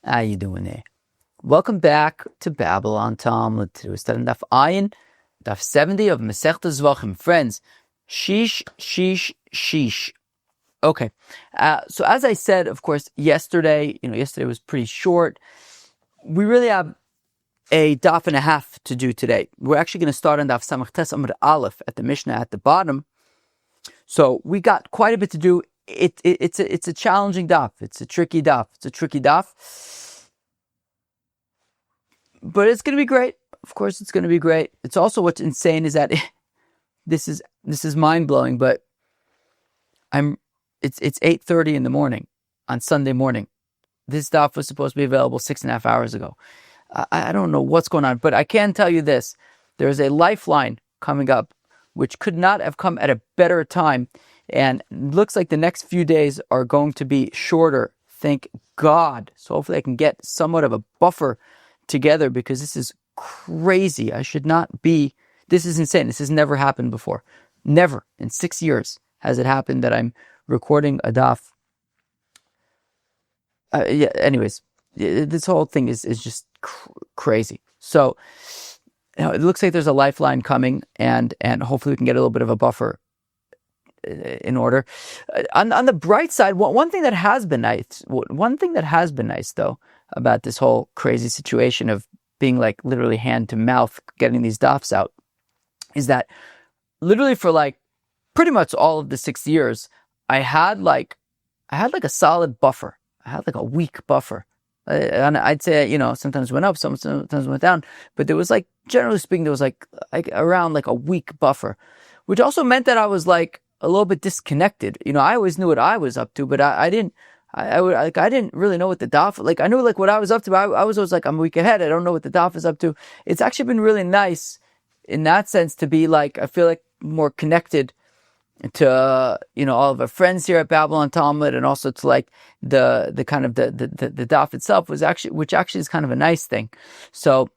How you doing there? Welcome back to Babble on Talmud. Today we're studying Daf Ayin, Daf 70 of Masechta Zevachim. Friends, sheesh. Okay, so as I said, of course, yesterday was pretty short. We really have a daf and a half to do today. We're actually going to start on Daf Samach Tes Amud Aleph at the Mishnah at the bottom. So we got quite a bit to do. It's a challenging daf. It's a tricky daf. But it's going to be great. Of course, it's going to be great. It's also what's insane is that this is mind blowing. But it's 8:30 in the morning on Sunday morning. This daf was supposed to be available 6.5 hours ago. I don't know what's going on, but I can tell you this: there is a lifeline coming up, which could not have come at a better time. And it looks like the next few days are going to be shorter. Thank God. So hopefully I can get somewhat of a buffer together, because this is crazy. This is insane. This has never happened before. Never in 6 years has it happened that I'm recording a daf. Anyways, this whole thing is just crazy. So it looks like there's a lifeline coming, and hopefully we can get a little bit of a buffer in order. On the bright side, one thing that has been nice though about this whole crazy situation of being like literally hand to mouth getting these dafs out is that literally for like pretty much all of the 6 years I had like a solid buffer. I had like a weak buffer. And I'd say, sometimes went up, sometimes went down, but there was like, generally speaking, there was like around like a weak buffer, which also meant that I was like a little bit disconnected. I always knew what I was up to, but I didn't really know what the daf, like I knew like what I was up to, but I was always like, I'm a week ahead. I don't know what the daf is up to. It's actually been really nice in that sense to be like, I feel like more connected to, all of our friends here at Babble on Talmud, and also to like the kind of the daf itself which actually is kind of a nice thing. So,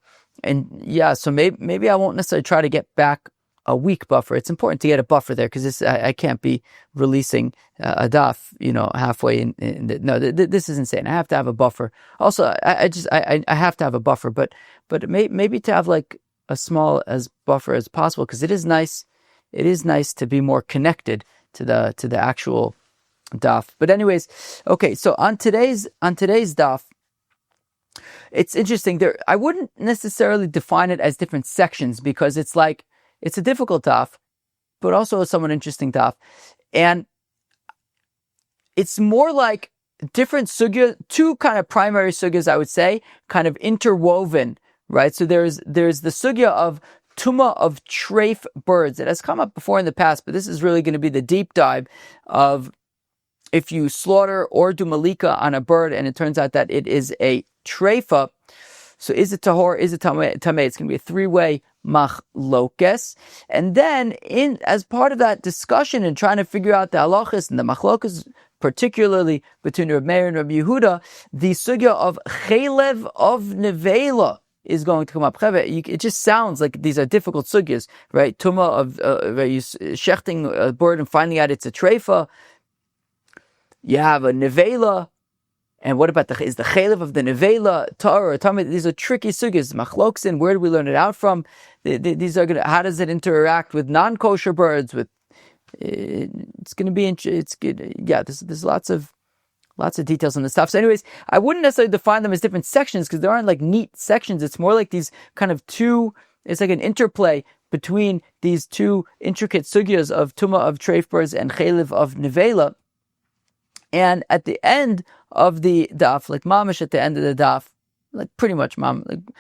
so maybe I won't necessarily try to get back a weak buffer. It's important to get a buffer there, because I can't be releasing a daf, halfway in. This is insane. I have to have a buffer. Also, I have to have a buffer, but maybe to have like a small as buffer as possible, because it is nice. It is nice to be more connected to the actual daf. But anyways, okay. So on today's daf, it's interesting. I wouldn't necessarily define it as different sections, because it's a difficult daf, but also a somewhat interesting daf. And it's more like different sugya, two kind of primary sugyas, I would say, kind of interwoven, right? So there's the sugya of Tumah of treif birds. It has come up before in the past, but this is really going to be the deep dive of if you slaughter or do Melikah on a bird, and it turns out that it is a treifa. So is it tahor? Is it tameh? It's going to be a three-way machlokes. And then as part of that discussion and trying to figure out the halachas and the machlokes, particularly between Reb Meir and Reb Yehuda, the sugya of Cheilev of neveilah is going to come up. It just sounds like these are difficult sugyas, right? Tumah of shechting a bird and finding out it's a treifa. You have a neveilah. And what about is the Cheilev of the neveilah, Torah, Talmud? These are tricky sugyas. Machloksin, where do we learn it out from? These are how does it interact with non-kosher birds? It's going to be it's good. Yeah, there's lots of details on this stuff. So, anyways, I wouldn't necessarily define them as different sections, because there aren't like neat sections. It's more like these kind of two. It's like an interplay between these two intricate sugyas of Tumah of treif birds and Cheilev of neveilah. And at the end of the daf, like mamish at the end of the daf, like pretty much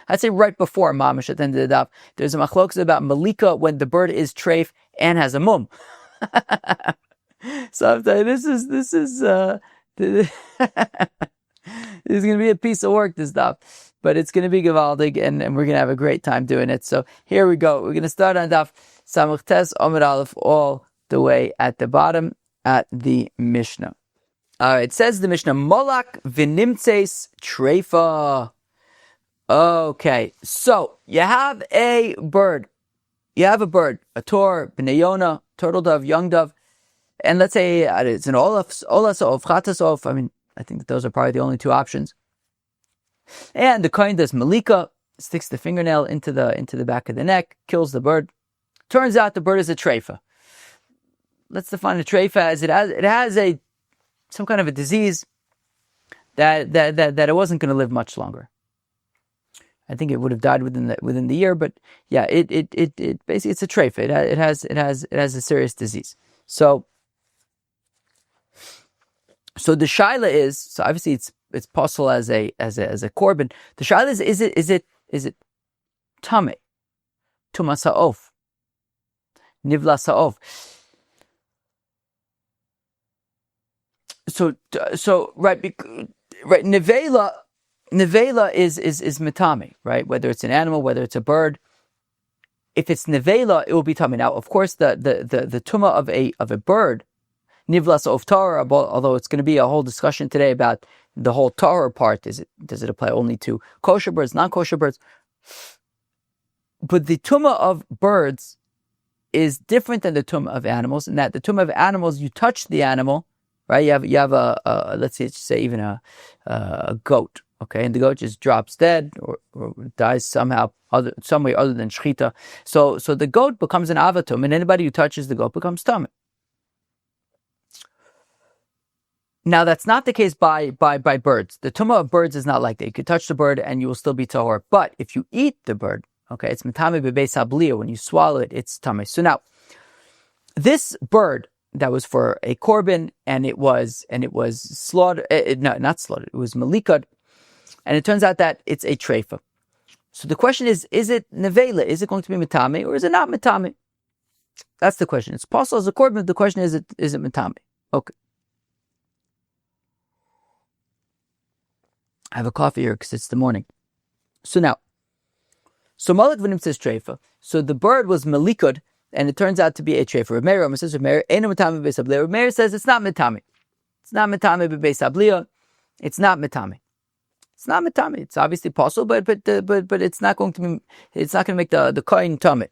I'd say right before mamish at the end of the daf, there's a machlokes about Melikah when the bird is treif and has a mum. So I'm telling you, this is going to be a piece of work, this daf, but it's going to be gewaldig, and we're going to have a great time doing it. So here we go. We're going to start on daf Samach Tes Amud Aleph all the way at the bottom at the Mishnah. It says the Mishnah, Molak v'nimtzeis treifa. Okay, so you have a bird, a tor, b'nei yona, turtle dove, young dove, and let's say it's an olas of chatas of. I mean, I think that those are probably the only two options. And the kohen does Melikah, sticks the fingernail into the back of the neck, kills the bird. Turns out the bird is a treif. Let's define a treif as it has some kind of a disease that it wasn't going to live much longer. I think it would have died within the year, but yeah, it basically it's a treif. It has a serious disease. So the shaila is, so obviously it's possible as a korban. The shaila is it tumah sa'of, nivla sa'of. So right, neveilah is mitami, right? Whether it's an animal, whether it's a bird. If it's neveilah, it will be tummy. Now, of course, the tumah of a bird, nivlas of Torah, although it's going to be a whole discussion today about the whole Torah part. Does it apply only to kosher birds, non-kosher birds? But the tumah of birds is different than the tumah of animals, in that the tumah of animals, you touch the animal, right? You have a let's say even a goat, okay, and the goat just drops dead or dies somehow, some way other than shechita. So the goat becomes an avatum, and anybody who touches the goat becomes tameh. Now that's not the case by birds. The tumah of birds is not like that. You could touch the bird and you will still be tahor. But if you eat the bird, okay, it's mitame bebeis habliya. When you swallow it, it's tameh. So now, this bird that was for a korban, and it was slaughtered. Not slaughtered. It was melikah, and it turns out that it's a treif. So the question is it neveilah? Is it going to be mitame or is it not mitame? That's the question. It's possible as a korban. The question is it mitame? Okay. I have a coffee here because it's the morning. So Malach V'nim says treifa. So the bird was melikah, and it turns out to be a treifa. Rameir says Rameir says it's not mitame. It's not mitame b'beis habliya. It's not mitame. It's not mitame. It's obviously possible, but it's not going to be. It's not going to make the kohen tameh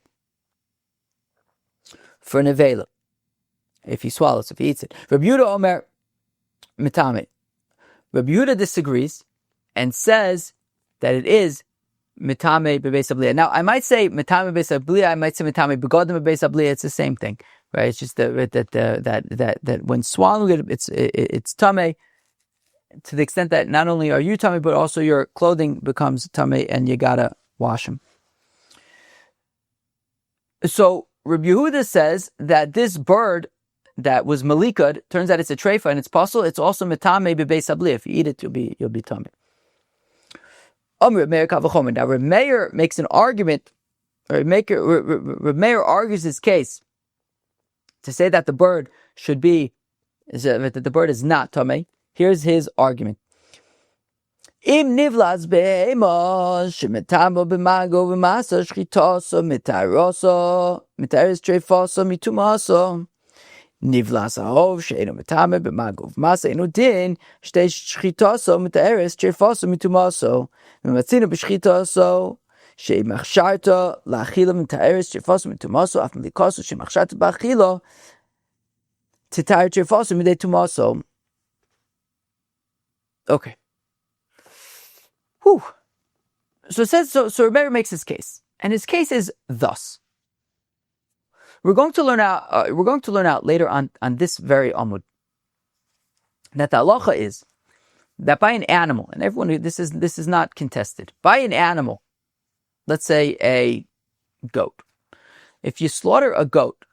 for neveilah if he swallows, if he eats it. Rabbi Yehuda Omer mitame. Rabbi Yehuda disagrees and says that it is mitame bebeis habliya. Now, I might say mitame bebeis habliya. I might say mitame begodim bebeis habliya. It's the same thing, right? It's just that when swallowing it, it's tameh to the extent that not only are you tameh, but also your clothing becomes tameh, and you gotta wash them. So Rabbi Yehuda says that this bird that was melikah turns out it's a treifa, and it's possible. It's also mitame bebeis habliya. If you eat it, you'll be tameh. Now, Reb Meir makes an argument, or Reb Meir argues his case to say that the bird that the bird is not tameh. Here's his argument. Im nivlas be'ema shemetamo b'mago v'masa shchitoso mitaroso mitaris treifoso mitumaso nivlas ha'ov she'eno metame b'mago v'masa eno din shtei shchitoso mitaris treifoso mitumaso v'matzino b'shchitoso she'imachsharto la'achilo mitaris treifoso mitumaso af melikoso she'imachsharto ba'achilo titayir treifoso midei tumaso. Okay. Whew. So it says so Rebbe makes his case, and his case is thus. We're going to learn out later on this very Amud that the halacha is that by an animal, and everyone this is not contested, by an animal, let's say a goat. If you slaughter a goat,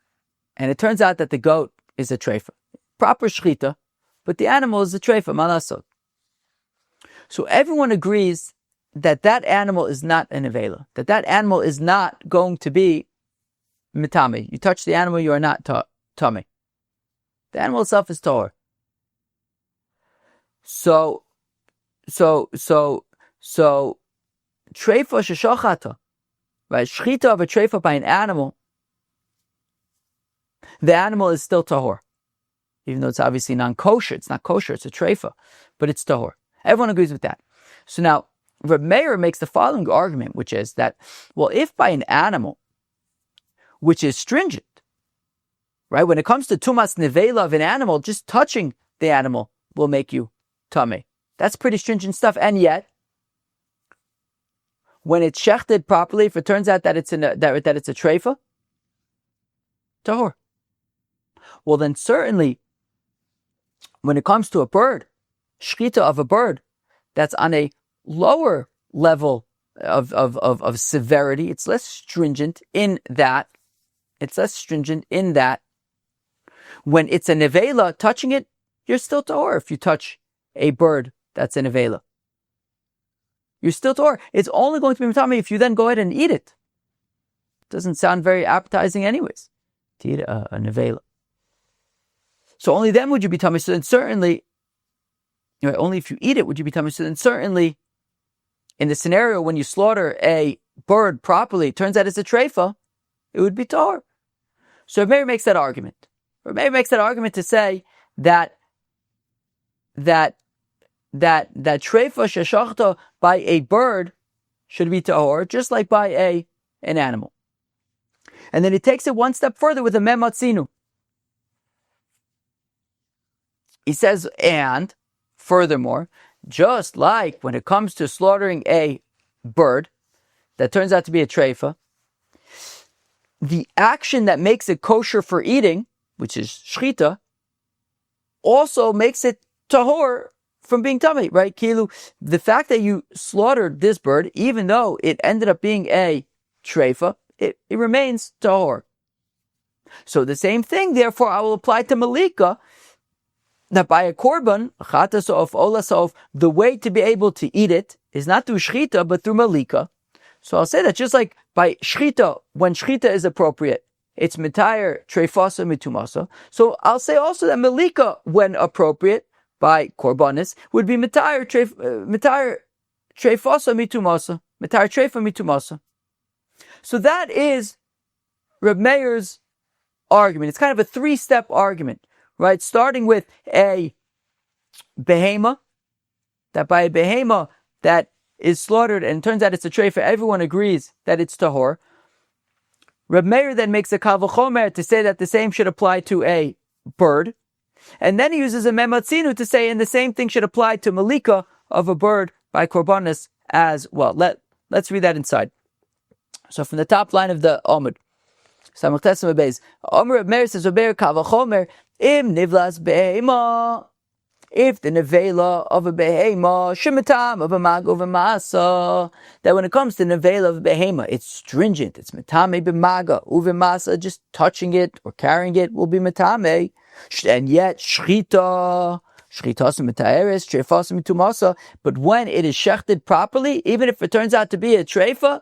and it turns out that the goat is a treifa, proper shchita, but the animal is a treifa, malasot. So everyone agrees that animal is not a neveilah, that animal is not going to be mitame. You touch the animal, you are not tameh. The animal itself is tahor. So treifa sheshachata, right? Shchita of a treifa by an animal, the animal is still tahor, even though it's obviously non-kosher. It's not kosher. It's a treifa, but it's tahor. Everyone agrees with that. So now, Reb Meir makes the following argument, which is that, well, if by an animal, which is stringent, right? When it comes to tumas neveilah of an animal, just touching the animal will make you tameh. That's pretty stringent stuff. And yet, when it's shechted properly, if it turns out that it's a treifa, tahor. Well, then certainly, when it comes to a bird, shechita of a bird, that's on a lower level of severity. It's less stringent in that. When it's a neveilah, touching it, you're still tahor. If you touch a bird that's a neveilah, you're still tahor. It's only going to be matame if you then go ahead and eat it. Doesn't sound very appetizing anyways, to eat a neveilah. So only then would you be tummy. So then certainly, only if you eat it would you be tummy. So then certainly, in the scenario when you slaughter a bird properly, it turns out it's a treifa, it would be tahor. So Meir makes that argument. To say that treifa sheshachta by a bird should be tahor, just like by an animal. And then he takes it one step further with a mematzinu. He says, and furthermore, just like when it comes to slaughtering a bird that turns out to be a treifa, the action that makes it kosher for eating, which is shchita, also makes it tahor from being tummy, right? Kilu, the fact that you slaughtered this bird, even though it ended up being a treifa, it remains tahor. So the same thing, therefore, I will apply to Melikah, that by a korban, chatasov, olasov, the way to be able to eat it is not through shchita, but through Melikah. So I'll say that just like by shchita, when shchita is appropriate, it's mitayr treifasa mitumasa. So I'll say also that Melikah, when appropriate, by korbanis, would be mitayr treifasa mitumasa, mitayr treifa mitumasa. So that is Reb Meir's argument. It's kind of a three-step argument, right? Starting with a behema, that by a behema that is slaughtered and it turns out it's a treifa, everyone agrees that it's tahor. Reb Meir then makes a kal v'chomer to say that the same should apply to a bird. And then he uses a mematzinu to say, and the same thing should apply to Melikah of a bird by korbanis as well. Let's read that inside. So from the top line of the Amud, Samachtasim Abayz, Omer Reb Meir says, Ober kal v'chomer, im nivlas behema, if the neveilah of a behema, shemitam of a mag of a masa, that when it comes to neveilah of a behema, it's stringent, it's metame b'maga, uvemasa, just touching it or carrying it will be metame, and yet shchita mitaeres, treifas mitumasa, but when it is shechted properly, even if it turns out to be a treifa,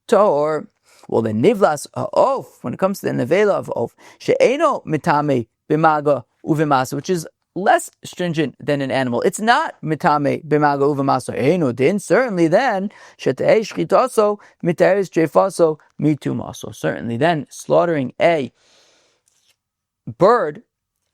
tahor. Well, the nivlas ha'of, when it comes to the neveilah of of, she'eno mitame b'maga uvemasa, which is less stringent than an animal. It's not mitame b'maga uvemasa eno din. Certainly then, she'te'ei shchitaso mitaeres treifaso mitumaso. Certainly then, slaughtering a bird,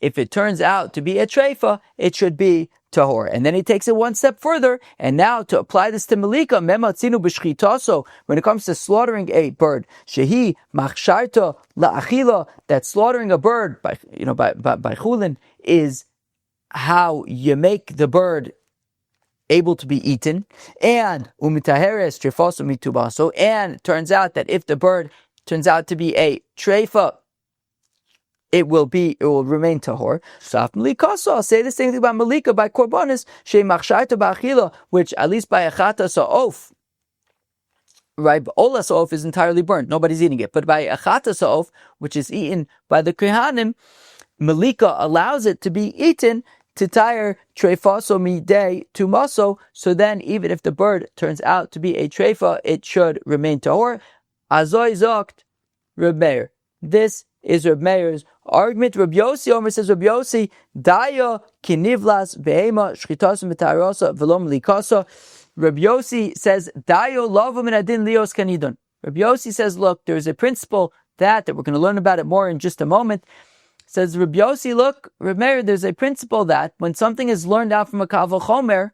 if it turns out to be a treifa, it should be tahor. And then he takes it one step further, and now to apply this to Melikah, mematzinu b'shchitaso, when it comes to slaughtering a bird, shehi machsharta la'achila, that slaughtering a bird by chulin is how you make the bird able to be eaten, and umitaheres trefaso mitubaso, and it turns out that if the bird turns out to be a treifa, it will remain tahor. Saf Melikah, I'll say the same thing about Melikah by korbanis, she machsharta ba'achila, which at least by a chata sa'of, right? Ola sa'of is entirely burnt, nobody's eating it. But by a chata sa'of, which is eaten by the kohanim, Melikah allows it to be eaten to tire treifaso midei tumaso. So then, even if the bird turns out to be a treifa, it should remain tahor. Azoi zokt Reb Meir. This is Reb Meir's argument. Reb Yossi Omer says, Reb Yossi, Daya kinivlas behema shchitasim v'tairosa v'lom likasa. Reb Yossi says, Dayo lavo min adin lios kanidon. Reb Yossi says, look, there's a principle that we're going to learn about it more in just a moment. Says Reb Yossi, look, Reb Meir, there's a principle that when something is learned out from a kal v'chomer,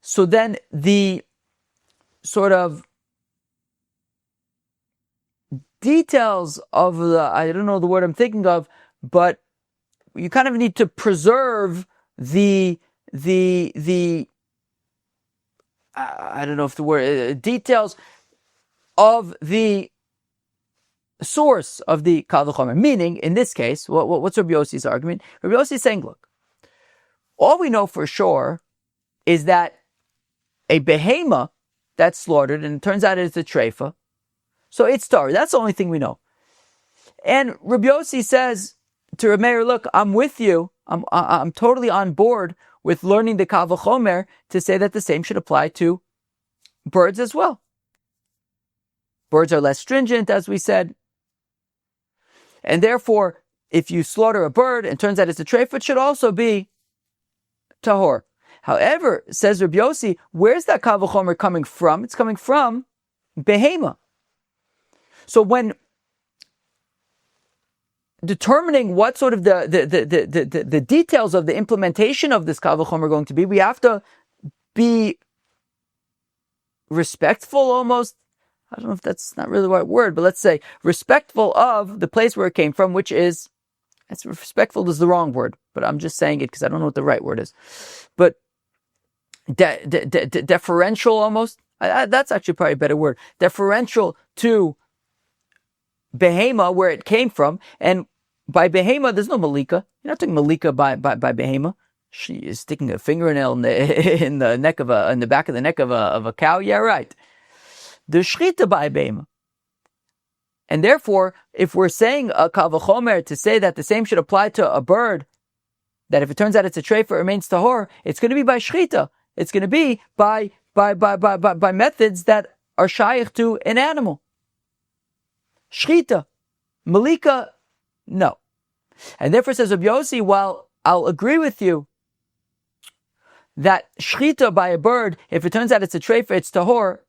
so then the sort of details of I don't know the word I'm thinking of, but you kind of need to preserve the I don't know if the word details of the source of the kal v'chomer. Meaning, in this case, what's Rabbi Yossi's argument? Rabbi Yossi is saying, look, all we know for sure is that a behema that's slaughtered, and it turns out it's a treifa, so it's tar. That's the only thing we know. And Rabbi Yossi says to Reb Meir, look, I'm with you. I'm totally on board with learning the kal v'chomer to say that the same should apply to birds as well. Birds are less stringent, as we said. And therefore, if you slaughter a bird and it turns out it's a treif, it should also be tahor. However, says Rabbi Yossi, where's that kal v'chomer coming from? It's coming from behema. So when determining what sort of the details of the implementation of this kal v'chomer are going to be, we have to be respectful almost. I don't know if that's not really the right word, but let's say respectful of the place where it came from, which is, respectful is the wrong word, but I'm just saying it because I don't know what the right word is. But deferential almost, that's actually probably a better word. Deferential to behema, where it came from. And by behema, there's no Melikah. You're not taking Melikah by behema. She is sticking a fingernail in the back of the neck of a cow. Yeah, right. The shchita by behema. And therefore, if we're saying a kal v'chomer to say that the same should apply to a bird, that if it turns out it's a treif, it remains tahor, it's going to be by shchita. It's going to be by methods that are shaykh to an animal. Shchita. Melikah, no. And therefore says Rabbi Yossi, while I'll agree with you that shchita by a bird, if it turns out it's a treif, it's tahor,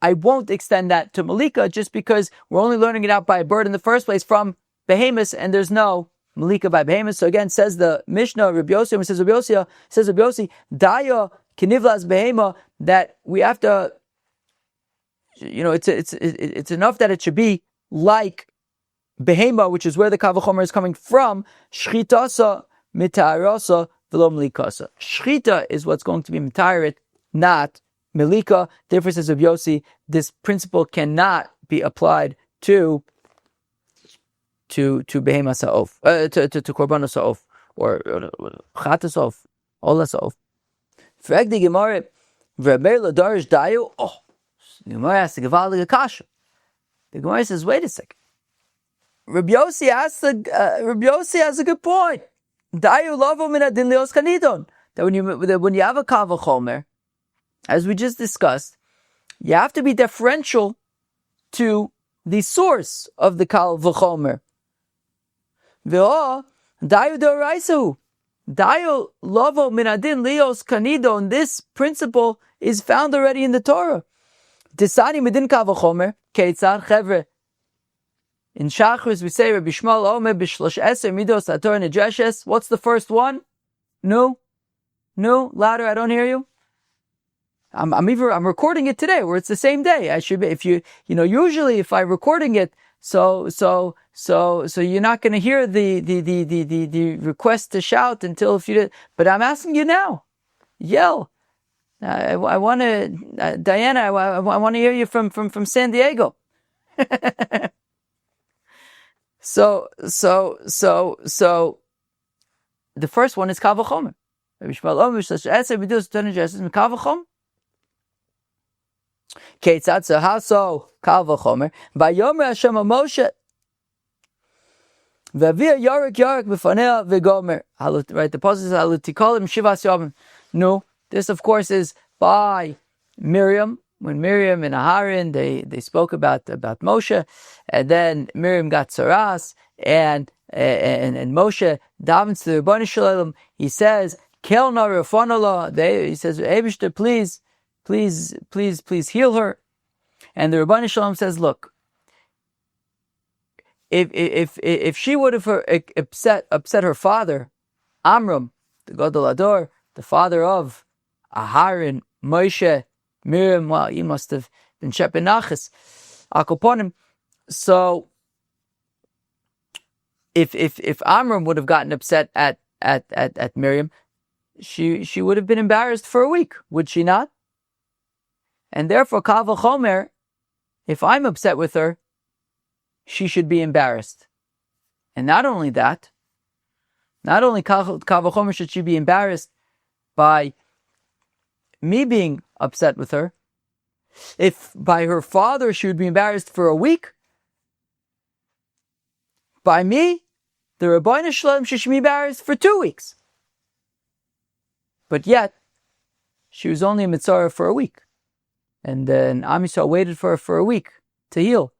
I won't extend that to Melikah just because we're only learning it out by a bird in the first place from behemoths, and there's no Melikah by behemoths. So again, says the Mishnah, Rabbi Yossi, and says Rabbi Yossi, Daya kinivlas behema, that we have to, it's enough that it should be like behema, which is where the kal v'chomer is coming from. Shchitasa mitarasa v'lo melikasa. Shchita is what's going to be mitarit, not Melikah. Therefore, says Rabbi Yossi, this principle cannot be applied to behema sa'of, to korban sa'of, or chat sa'of, ola sa'of. Frag the Gemara, v'Rabbi l'darish dayu. Oh, the Gemara has to give out the kasha. The Gemara says, wait a second. Rabbi Yossi has a good point. Dayu lavo min adin leos kanidon. That when you have a kal v'chomer, as we just discussed, you have to be deferential to the source of the kal v'chomer. Ve'o dayu d'oraisahu. Dayu lavo min adin leos kanidon. This principle is found already in the Torah. Disani midin kal v'chomer keitzar chevre. In Shachris we say Rabbi Shmuel Omer b'shlosh eser midos haTorah nedreshes. What's the first one? No, louder. I don't hear you. I'm recording it today, where it's the same day. I should be, if usually if I'm recording it, so you're not going to hear the request to shout until if you did. But I'm asking you now, yell. I want to, Diana. I want to hear you from San Diego. So the first one is kal v'chomer. Rabbi Shmuel Omer b'shlosh eser midos haTorah nedreshes kal v'chomer. Keitzad haso kal v'chomer vayomer Hashem Moshe v'avia yarik b'fanei v'gomer. Right, the passage is halutikolim shivas yomim. No, this of course is by Miriam. When Miriam and Aharon they spoke about Moshe, and then Miriam got saras, and Moshe davens to the Rebbeinu Shalom. He says, "Kel na refonala." He says, "Eibishter, please heal her." And the Rebbeinu Shalom says, "Look, if she would have upset her father, Amram, the Gadol Ador, the father of Aharon, Moshe, Miriam, well, he must have been Shepenachas, Akoponim. So, if Amram would have gotten upset at Miriam, she would have been embarrassed for a week, would she not? And therefore, kal v'chomer, if I'm upset with her, she should be embarrassed. And not only that, not only kal v'chomer should she be embarrassed by me being upset with her, if by her father she would be embarrassed for a week, by me, the Rabbeinu Shalom, she should be embarrassed for 2 weeks. But yet, she was only a mitzvah for a week. And then Am Yisrael waited for her for a week to heal.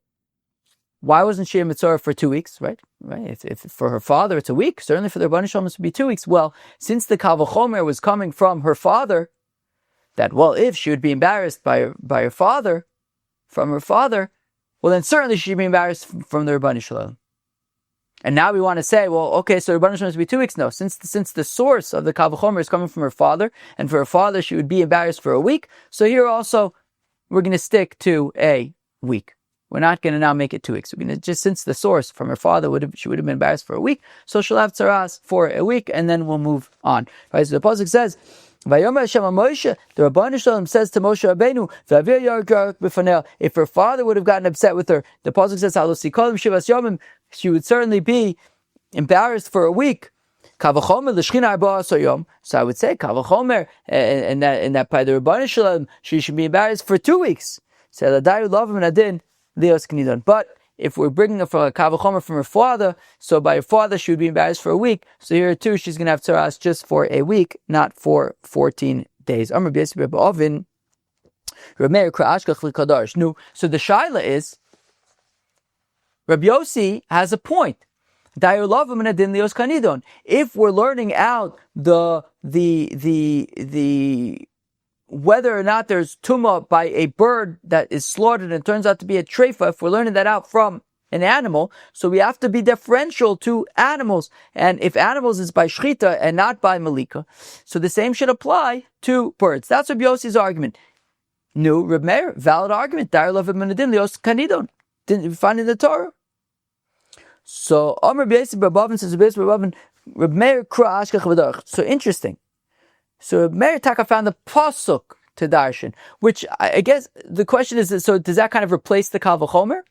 Why wasn't she a mitzvah for 2 weeks, right? If for her father it's a week, certainly for the Rabbeinu Shalom it would be 2 weeks. Well, since the kal v'chomer was coming from her father, that, well, if she would be embarrassed by her father, from her father, well, then certainly she should be embarrassed from the Rabbeinu Shalom. And now we want to say, well, okay, so Rabbeinu Shalom is to be 2 weeks. No, since the source of the kal v'chomer is coming from her father, and for her father she would be embarrassed for a week, so here also we're going to stick to a week. We're not going to now make it 2 weeks. We're going to just, since the source from her father she would have been embarrassed for a week, so she'll have tzaras for a week, and then we'll move on. Right? So the pasuk says, Vayomer Hashem Moshe, the Rabbeinu Shalom says to Moshe Rabbeinu, V'avir yarek b'fanei. If her father would have gotten upset with her, the pasuk says, Halosi kolim shivas yomim, she would certainly be embarrassed for a week. Kavachomer l'shchina arba asar yom. So I would say kavachomer, and that by the Rabbeinu Shalom, she should be embarrassed for 2 weeks. So l'dayu lovim and adin lios knidon. But if we're bringing her from a kavachomer from her father, so by her father she would be embarrassed for a week. So here too, she's going to have tzaras just for a week, not for 14 days. So the shaila is, Rabbi Yossi has a point. If we're learning out the whether or not there's tumah by a bird that is slaughtered and turns out to be a treif, if we're learning that out from an animal, so we have to be deferential to animals. And if animals is by shchita and not by Melikah, so the same should apply to birds. That's Rabbi Yossi's argument. No, Reb Meir, valid argument. Didn't we find in the Torah? So Amr B'Yossi B'Bavin says Reb Meir Kra Ashkach V'Darach. So interesting. So Reb Meir Taka found the pasuk to darshan, which I guess the question is, so does that kind of replace the kal v'chomer?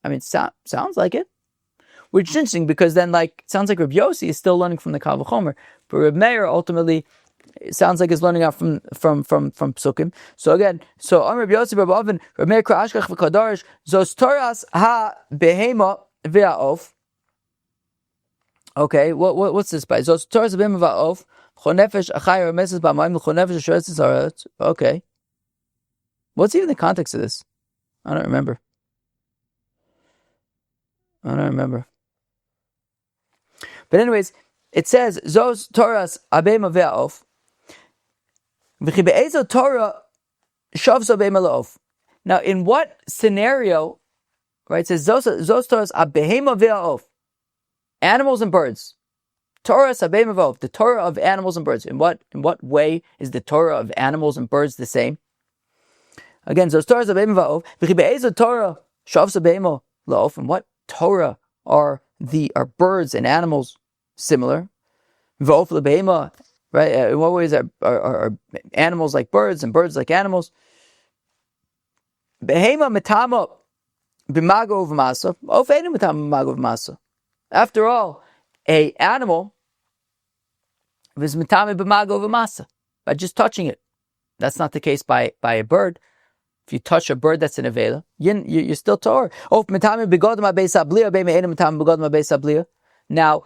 I mean, sounds like it. Which is interesting because then, it sounds like Reb Yossi is still learning from the kal v'chomer, but Reb Meir ultimately, it sounds like he's learning out from psukim. So again, Reb Yossi Reb Avin Reb Meir Kra Ashkach V'Kadarish Zos Toras Ha Behema V'Aof. Okay, what's this by? Zos Toras Behema V'Aof Chonefesh Achai Remeses B'Mayim Chonefesh Shoretzes Aretz. Okay, what's even the context of this? I don't remember. But anyways, it says Zos Toras Behema V'Aof. Now, in what scenario, right? It says Zos Toras Behema V'Aof, animals and birds. Torah Behema V'Aof, the Torah of animals and birds. In what way is the Torah of animals and birds the same? Again, Zos Toras Behema V'Aof. V'chibe'ezo Torah Shavsa Behema L'Aof. In what Torah are birds and animals similar? V'Aof L'Behema. Right? In what ways are animals like birds and birds like animals? Behema metama b'mago v'masa. Ofeinu metama b'mago v'masa. After all, a animal is metama b'mago v'masa by just touching it. That's not the case by a bird. If you touch a bird that's in neveilah, you're still Torah. Now,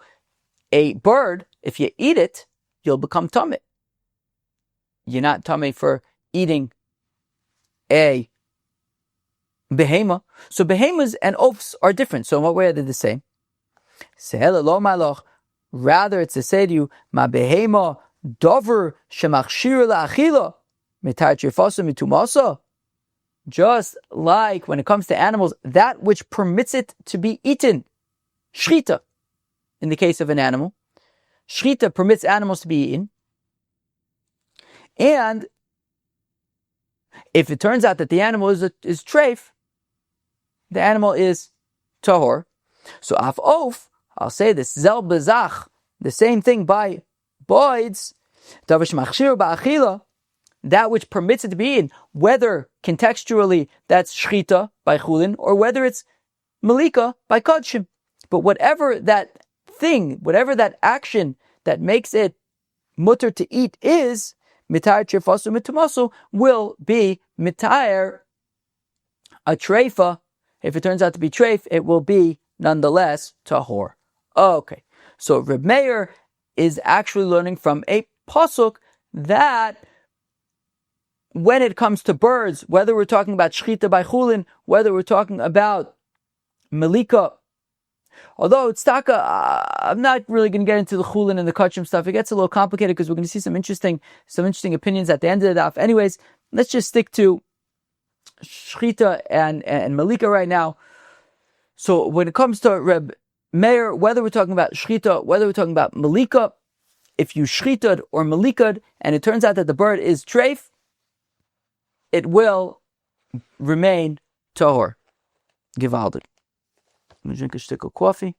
a bird, if you eat it, you'll become tummy. You're not tummy for eating a behema. So behemas and oafs are different. So in what way are they the same? Rather, it's to say to you, ma behema dover shemachshir la'achila mitar tirfasa mitumasa. Just like when it comes to animals, that which permits it to be eaten, shchita, in the case of an animal. Shchita permits animals to be eaten. And if it turns out that the animal is treif, the animal is tahor. So af oaf, I'll say this, zel bezach, the same thing by boids, davish machshir ba'achila. that which permits it to be eaten, whether contextually that's shchita by chulin, or whether it's Melikah by kodshim. But whatever that thing, whatever that action that makes it mutter to eat is, mitayr treifasu mitumasu, will be mitayr a treifa. If it turns out to be treif, it will be nonetheless tahor. Okay, so Reb Meir is actually learning from a pasuk that when it comes to birds, whether we're talking about shchita by chulin, whether we're talking about Melikah, although it's taka, I'm not really going to get into the chulin and the kachim stuff. It gets a little complicated because we're going to see some interesting opinions at the end of the daf. Anyways, let's just stick to shchita and Melikah right now. So when it comes to Reb Meir, whether we're talking about shchita, whether we're talking about Melikah, if you shchitad or Melikah, and it turns out that the bird is treif, it will remain tahor. Gewaldig. I'm going to drink a stick of coffee.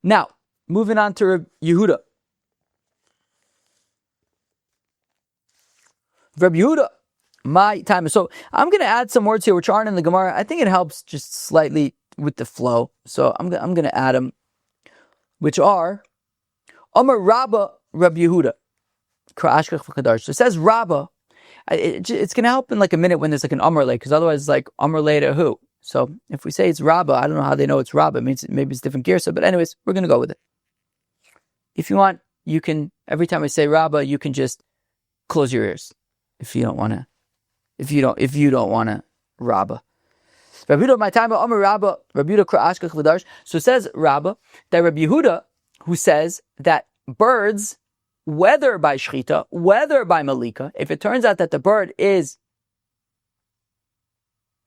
Now, moving on to Reb Yehuda. Reb Yehuda, my time. So I'm going to add some words here which aren't in the Gemara. I think it helps just slightly with the flow. So I'm going to add them, which are Amar Rabba Reb Yehuda. So it says Rabba. It's going to help in like a minute when there's like an Amar Le, because otherwise it's like Amar Le to who? So if we say it's Rabba, I don't know how they know it's Rabba. It means maybe it's different gear. So, but anyways, we're going to go with it. If you want, you can, every time I say Rabba, you can just close your ears. If you don't want to, if you don't want to Rabba. Rabbi Yehuda, my time, Amar Rabba, Rabbi Yehuda Kra'ashkach V'darsh. So it says Rabba, that Rabbi Yehuda, who says that birds, whether by shchita, whether by Melikah, if it turns out that the bird is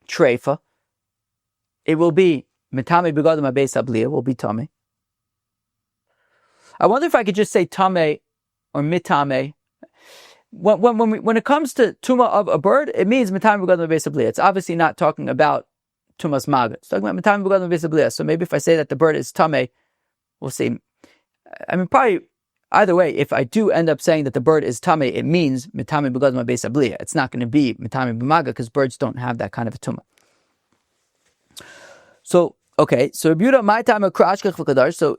treifa, it will be mitame begadim abeis abliya, will be tame. I wonder if I could just say tame or mitame. When it comes to tumah of a bird, it means mitame begadim abeis abliya. It's obviously not talking about tumas maga. It's talking about mitame begadim abeis abliya. So maybe if I say that the bird is tame, we'll see. I mean, probably. Either way, if I do end up saying that the bird is tame, it means mitame begadim abeis abliya. It's not going to be mitame b'maga because birds don't have that kind of a tumah. So, okay, so Rabbi Yehuda, my time,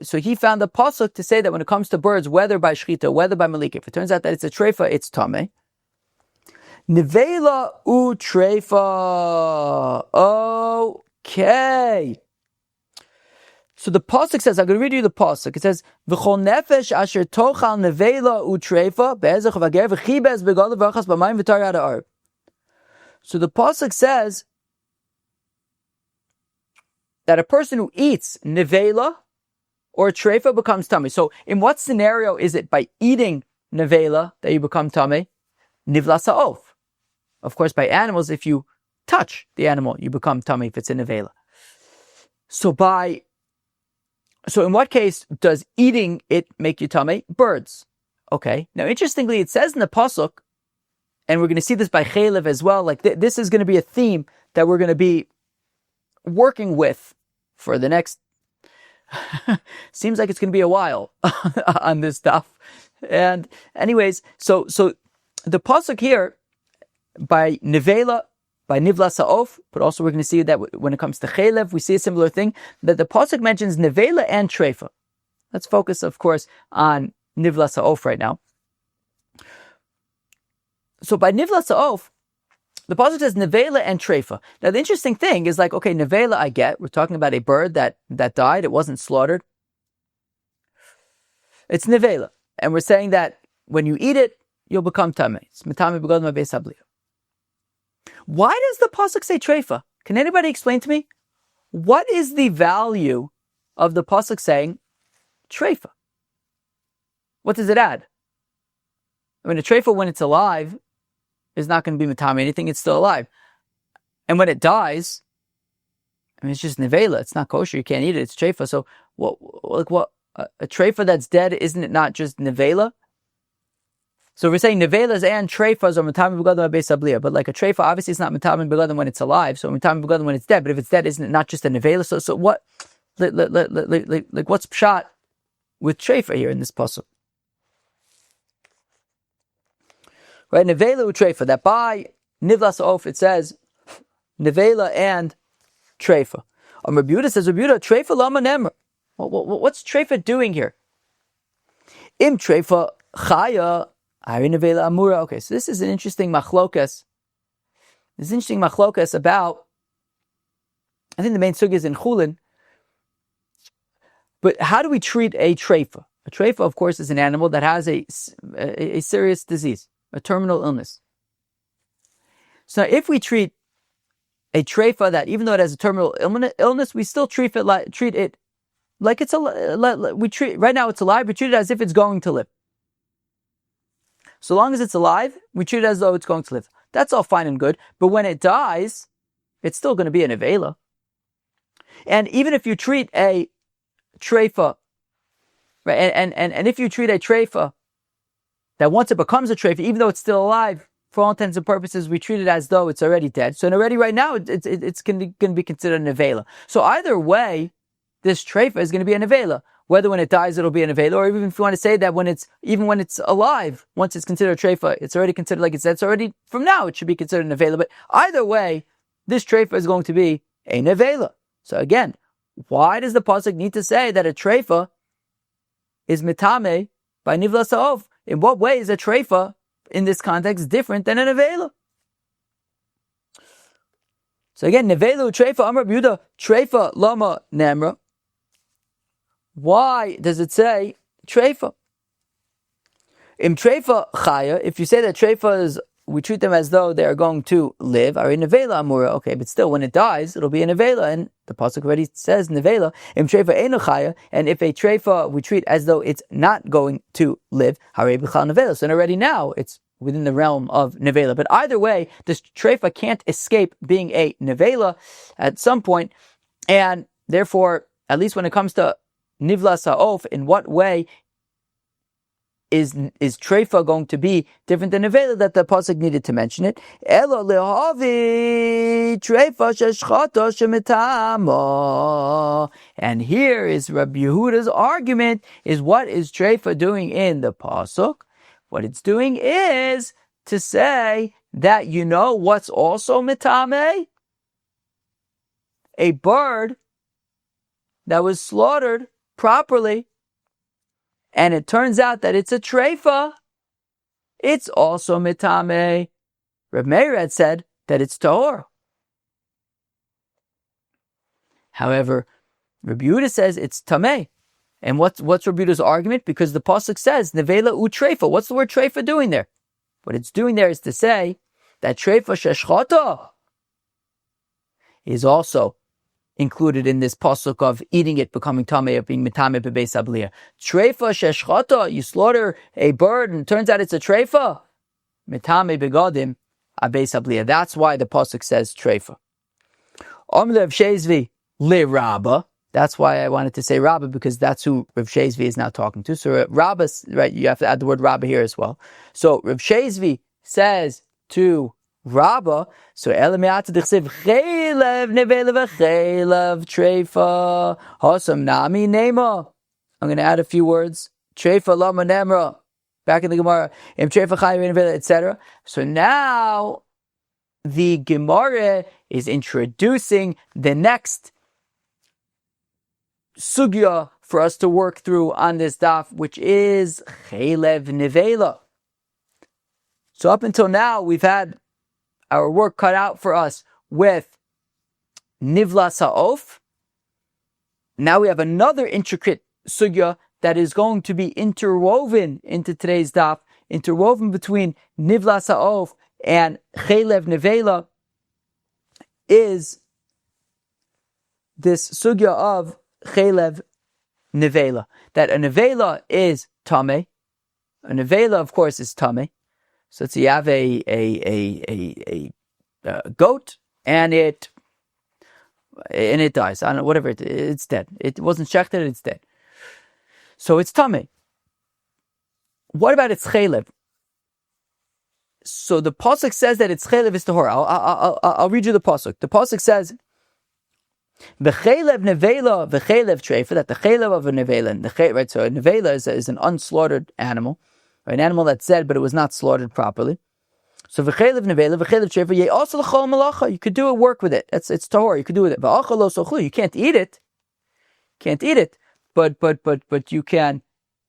so he found the pasuk to say that when it comes to birds, whether by shchita, whether by Melikah, if it turns out that it's a treifa, it's tame. Neveilah u treifa. Okay. So the pasuk says, I'm going to read you the pasuk. It says, "V'chol nefesh asher tochal neveilah u treifa be'ezach v'ager v'chibez begadav v'achas b'mayim v'tar yad ha'ar." So the pasuk says that a person who eats neveilah or treifa becomes tummy. So in what scenario is it by eating neveilah that you become tummy? Nivlas ha'of. Of course, by animals, if you touch the animal, you become tummy if it's a neveilah. So in what case does eating it make you tummy? Birds. Okay. Now, interestingly, it says in the pasuk, and we're going to see this by Cheilev as well, like this is going to be a theme that we're going to be working with for the next, seems like it's going to be a while on this stuff. And anyways, so the pasuk here, by neveilah, by nivlas ha'of, but also we're going to see that when it comes to Cheilev, we see a similar thing, that the pasuk mentions neveilah and treifa. Let's focus, of course, on nivlas ha'of right now. So by nivlas ha'of, the pasuk says neveilah and treifa. Now the interesting thing is like, okay, neveilah I get, we're talking about a bird that died, it wasn't slaughtered. It's neveilah. And we're saying that when you eat it, you'll become tameh. It's mitame begadim abeis abliya. Why does the pasuk say treifa? Can anybody explain to me? What is the value of the pasuk saying treifa? What does it add? I mean, a treifa when it's alive is not going to be mitame anything, it's still alive. And when it dies, I mean, it's just neveilah, it's not kosher, you can't eat it, it's treifa. So what a treifa that's dead, isn't it not just neveilah? So we're saying neveilahs and treifas are mitame begadim abeis abliya, but like a treifa, obviously it's not mitame begadim when it's alive, so mitame begadim when it's dead. But if it's dead, isn't it not just a neveilah? So what, like what's pshat with treifa here in this pasuk. Right, neveilah utreifa, that by nivlas of it says neveilah and treifa. Rabbi Yehuda says, Rabbi Yehuda, treifa lama nemra. What's treifa doing here? Im treifa chaya, hari neveilah amura. Okay, so this is an interesting machlokas. This is interesting machlokas about, I think the main sugya is in Chulin, but how do we treat a treifa? A treifa, of course, is an animal that has a serious disease, a terminal illness. So if we treat a treifa that, even though it has a terminal illness, we still treat it like it's right now it's alive. We treat it as if it's going to live. So long as it's alive, we treat it as though it's going to live. That's all fine and good. But when it dies, it's still going to be a neveilah. And even if you treat a treifa, right, and if you treat a treifa that once it becomes a treifa, even though it's still alive, for all intents and purposes, we treat it as though it's already dead. So already right now, it's going to be considered a neveilah. So either way, this treifa is going to be a neveilah. Whether when it dies, it'll be a neveilah, or even if you want to say that when it's alive, once it's considered a treifa, it's already considered like it's dead. So already from now, it should be considered a neveilah. But either way, this treifa is going to be a neveilah. So again, why does the pasuk need to say that a treifa is mitame by nivlas ha'of? In what way is a treifa in this context different than a neveilah? So again, neveilah treifa amar Yehuda treifa lama nemra. Why does it say treifa? Im treifa chaya, if you say that treifa is, we treat them as though they are going to live, are in neveilah amura. Okay, but still, when it dies, it'll be a neveilah, and the pasuk already says neveilah. Im treifa einu chaya, and if a treifa we treat as though it's not going to live, harei b'chal neveilah. So already now it's within the realm of neveilah. But either way, this treifa can't escape being a neveilah at some point, and therefore, at least when it comes to nivlas ha'of, in what way is treifa going to be different than neveilah that the pasuk needed to mention it? Elo lehavi treifa sheshchata shemitama. And here is Rabbi Yehuda's argument: is what is treifa doing in the pasuk? What it's doing is to say that what's also mitame? A bird that was slaughtered properly, and it turns out that it's a treifa, it's also mitame. Reb Meir had said that it's tahor. However, Rabbi Yehuda says it's tameh. And what's Rabbi Yehuda's argument? Because the pasuk says neveilah u treifa. What's the word treifa doing there? What it's doing there is to say that treifa sheshchata is also included in this pasuk of eating it, becoming tameh, of being mitame bebeis abliya. Treifa sheshchata, you slaughter a bird and it turns out it's a treifa. Mitame begadim abeis abliya. That's why the pasuk says treifa. Amr Rav Shezvi le Rabba. That's why I wanted to say Rabba, because that's who Rav Shezvi is now talking to. So Rabba, right? You have to add the word Rabba here as well. So Rav Shezvi says to Rabba, so Elamiata dichsev Cheilev neveilah v'cheilev treifa hosam nami nema. I'm going to add a few words. Treifa lama nemra. Back in the Gemara, im treifa chayim neveilah, etc. So now the Gemara is introducing the next sugya for us to work through on this daf, which is Cheilev neveilah. So up until now, we've had our work cut out for us with nivlas ha'of. Now we have another intricate sugya that is going to be interwoven into today's daf, interwoven between nivlas ha'of and Cheilev neveilah, is this sugya of Cheilev neveilah. That a neveilah is tameh. A neveilah, of course, is tameh. So let's say you have a goat and it dies. I don't know, whatever it's dead. It wasn't shechted, it's dead. So it's tameh. What about its cheilev? So the pasuk says that its cheilev is tahor. I'll read you the pasuk. The pasuk says, The Cheilev neveilah, the Cheilev treif, that the Cheilev of a neveilah, right? So a neveilah is an unslaughtered animal, or an animal that's dead, but it was not slaughtered properly. So v'cheilev neveilah, v'cheilev treif, ye also l'chol malacha. You could do a work with it. It's tahor. You could do with it. V'achal lo sochlu. You can't eat it. Can't eat it. But you can.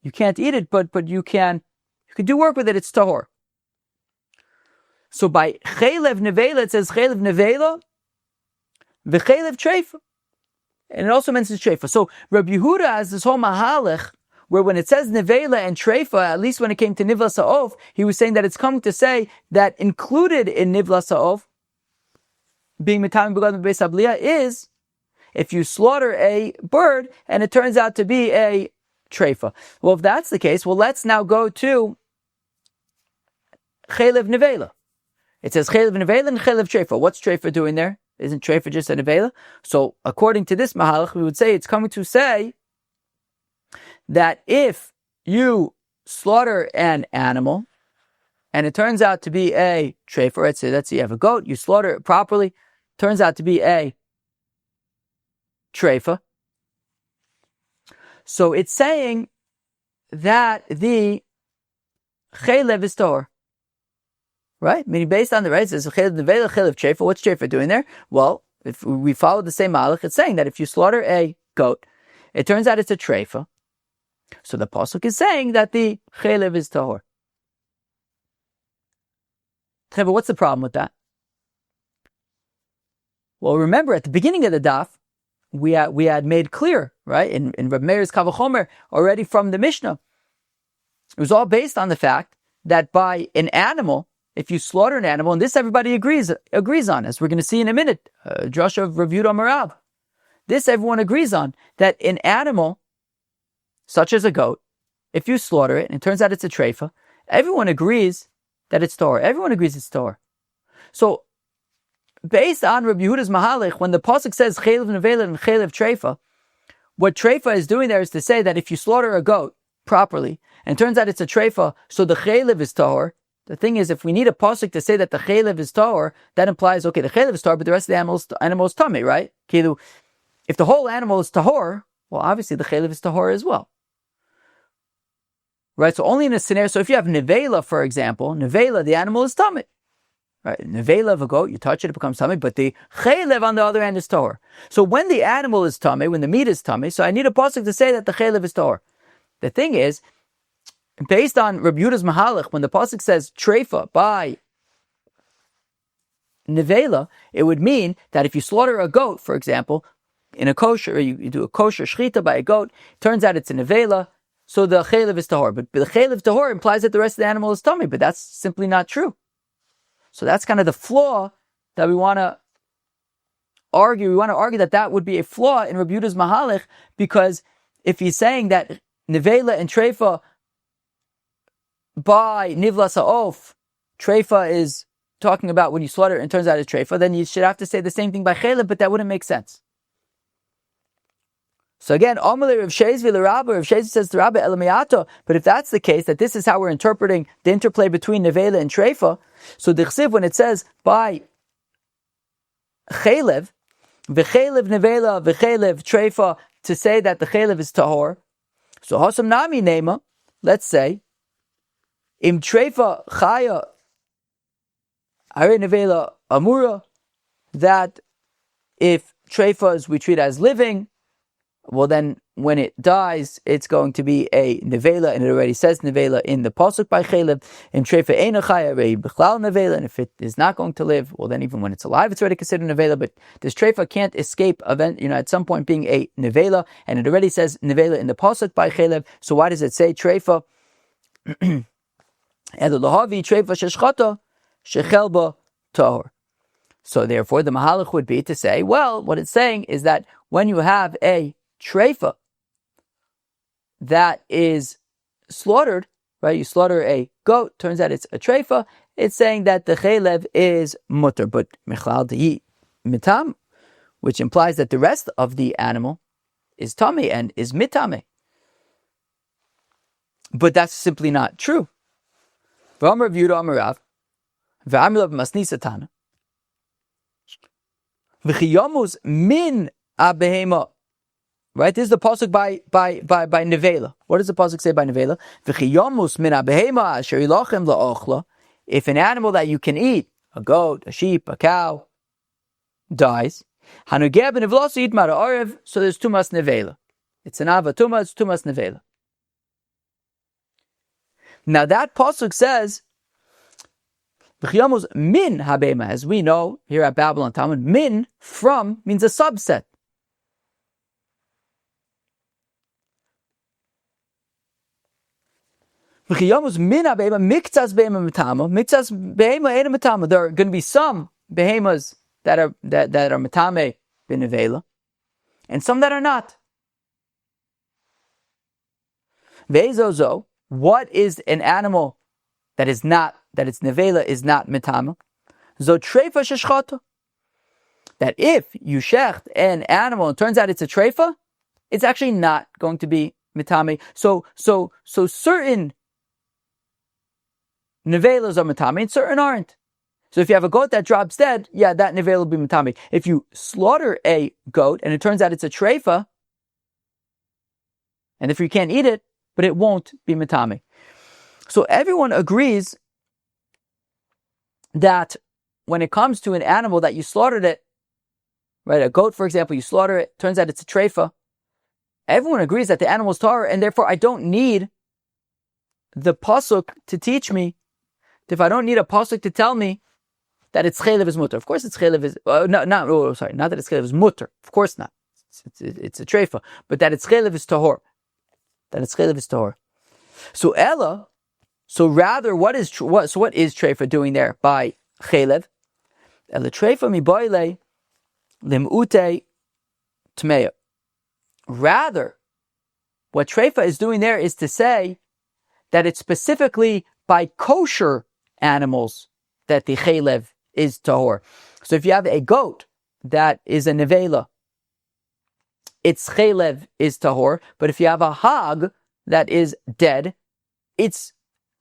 You can't eat it. But you can. You can do work with it. It's tahor. So by cheilev neveilah, it says cheilev neveilah, v'cheilev treif. And it also mentions treifa. So Rabbi Yehuda has this whole mahalech where when it says neveilah and treifa, at least when it came to nivla sa'of, he was saying that it's coming to say that included in nivla sa'of, being mitamim b'gad beis habliya, is if you slaughter a bird and it turns out to be a treifa. Well, if that's the case, well, let's now go to cheilev neveilah. It says cheilev neveilah and cheilev treifa. What's treifa doing there? Isn't treifa just a neveilah? So according to this mahalach, we would say it's coming to say that if you slaughter an animal and it turns out to be a treifa, let's say you have a goat, you slaughter it properly, turns out to be a treifa. So it's saying that the cheilev is tahor. Right? Meaning based on the right, it says cheilev neveilah, cheilev treifa. What's treifa doing there? Well, if we follow the same malach, it's saying that if you slaughter a goat, it turns out it's a treifa. So the pasuk is saying that the cheilev is tahor. But what's the problem with that? Well, remember at the beginning of the daf, we had made clear, right, in Reb Meir's Kavachomer, already from the Mishnah, it was all based on the fact that by an animal, if you slaughter an animal, and this everybody agrees on, as we're going to see in a minute, Drasha of Rav Yehuda Amarav, this everyone agrees on, that an animal, such as a goat, if you slaughter it, and it turns out it's a treifa, everyone agrees that it's tahor. Everyone agrees it's tahor. So, based on Rabbi Yehuda's mahalach, when the pasuk says cheilev neveilah and cheilev treifa, what treifa is doing there is to say that if you slaughter a goat properly, and it turns out it's a treifa, so the cheilev is tahor. The thing is, if we need a pasuk to say that the cheilev is tahor, that implies, okay, the cheilev is tahor, but the rest of the animal is tummy, right? If the whole animal is tahor, well, obviously the cheilev is tahor as well. Right? So only in a scenario, so if you have neveilah, for example, neveilah, the animal is tummy. Right? Neveilah of a goat, you touch it, it becomes tummy, but the cheilev on the other hand is tahor. So when the animal is tummy, when the meat is tummy, so I need a pasuk to say that the cheilev is tahor. The thing is, based on Rabbi Yehuda's mahalach, when the pasuk says treifa by neveilah, it would mean that if you slaughter a goat, for example, in a kosher, you do a kosher shechita by a goat, turns out it's a neveilah, so the cheilev is tahor. But the cheilev tahor implies that the rest of the animal is tummy, but that's simply not true. So that's kind of the flaw that we want to argue. We want to argue that that would be a flaw in Rabbi Yehuda's mahalach, because if he's saying that neveilah and treifa by nivla sa'of, treifa is talking about when you slaughter it and it turns out it's treifa, then you should have to say the same thing by cheilev, but that wouldn't make sense. So again, Amalei Rav Shezvi l'Rabba, Rav Shezvi says to Rabba Elamiyato, but if that's the case, that this is how we're interpreting the interplay between neveilah and treifa, so the chsiv, when it says by cheilev, v'cheilev neveilah, v'cheilev treifa, to say that the cheilev is tahor, so hasam nami nema, let's say, im treifa chaya, are neveilah amura, that if treifas we treat as living, well then when it dies, it's going to be a neveilah, and it already says neveilah in the pasuk by Cheilev. In treifa eina chaya rei bichlal neveilah, and if it is not going to live, well then even when it's alive, it's already considered neveilah. But this treifa can't escape at some point being a neveilah, and it already says neveilah in the pasuk by Cheilev. So why does it say treifa? And the lahavi treifa sheshchata shechelba tahor. So therefore, the mahalach would be to say, well, what it's saying is that when you have a treifa that is slaughtered, right? You slaughter a goat, turns out it's a treifa. It's saying that the cheilev is mutter, but mechlal dehi mitam, which implies that the rest of the animal is tummy and is mitame. But that's simply not true. V'amar Yehuda Amarav, v'amilav masnisatana, v'chiyamus min abehema. Right? This is the pasuk by neveilah. What does the pasuk say by neveilah? V'chiyamus min abehema asher ilachem la'ochla. If an animal that you can eat, a goat, a sheep, a cow, dies, hanugeh b'nevlosu yitmar ha'orev, so there's tumas neveilah. It's an ava tumah, it's tumas neveilah. Now that pasuk says, v'chiyamus min habema, as we know here at Babble and Talmud, min, from, means a subset. There are going to be some behemoths that are metame b'neveilah, and some that are not. Ve'ezozo, what is an animal that its neveilah is not metame? Zo treifa sheshchata. That if you shecht an animal and it turns out it's a treifa, it's actually not going to be metame. So certain neveilahs are metame and certain aren't. So if you have a goat that drops dead, yeah, that neveilah will be metame. If you slaughter a goat and it turns out it's a treifa, and if you can't eat it, but it won't be metame. So everyone agrees that when it comes to an animal that you slaughtered it, right, a goat, for example, you slaughter it, turns out it's a treifa, everyone agrees that the animal is tahor, and therefore I don't need the pasuk to teach me. If I don't need a pasuk to tell me that its cheilev is mutter. Of course, its cheilev is not that its cheilev is mutter. Of course not. It's a treifa, but that its cheilev is tahor. So Ella. So rather, what is treifa doing there by cheilev? Ella treifa mi boile limute tmeya. Rather, what treifa is doing there is to say that it's specifically by kosher animals that the cheilev is tahor. So if you have a goat that is a neveilah, its cheilev is tahor. But if you have a hog that is dead, its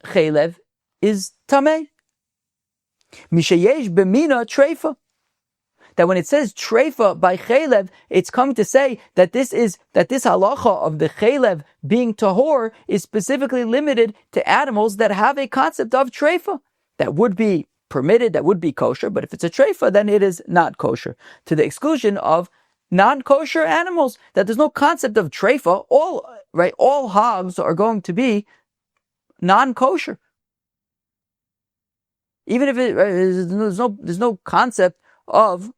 cheilev is tameh. Mishayesh b'mina treifa. That when it says treifa by cheilev, it's coming to say that this halacha of the cheilev being tahor is specifically limited to animals that have a concept of treifa that would be permitted, that would be kosher. But if it's a treifa, then it is not kosher, to the exclusion of non-kosher animals. That there's no concept of treifa. All hogs are going to be non-kosher, even if there's no concept of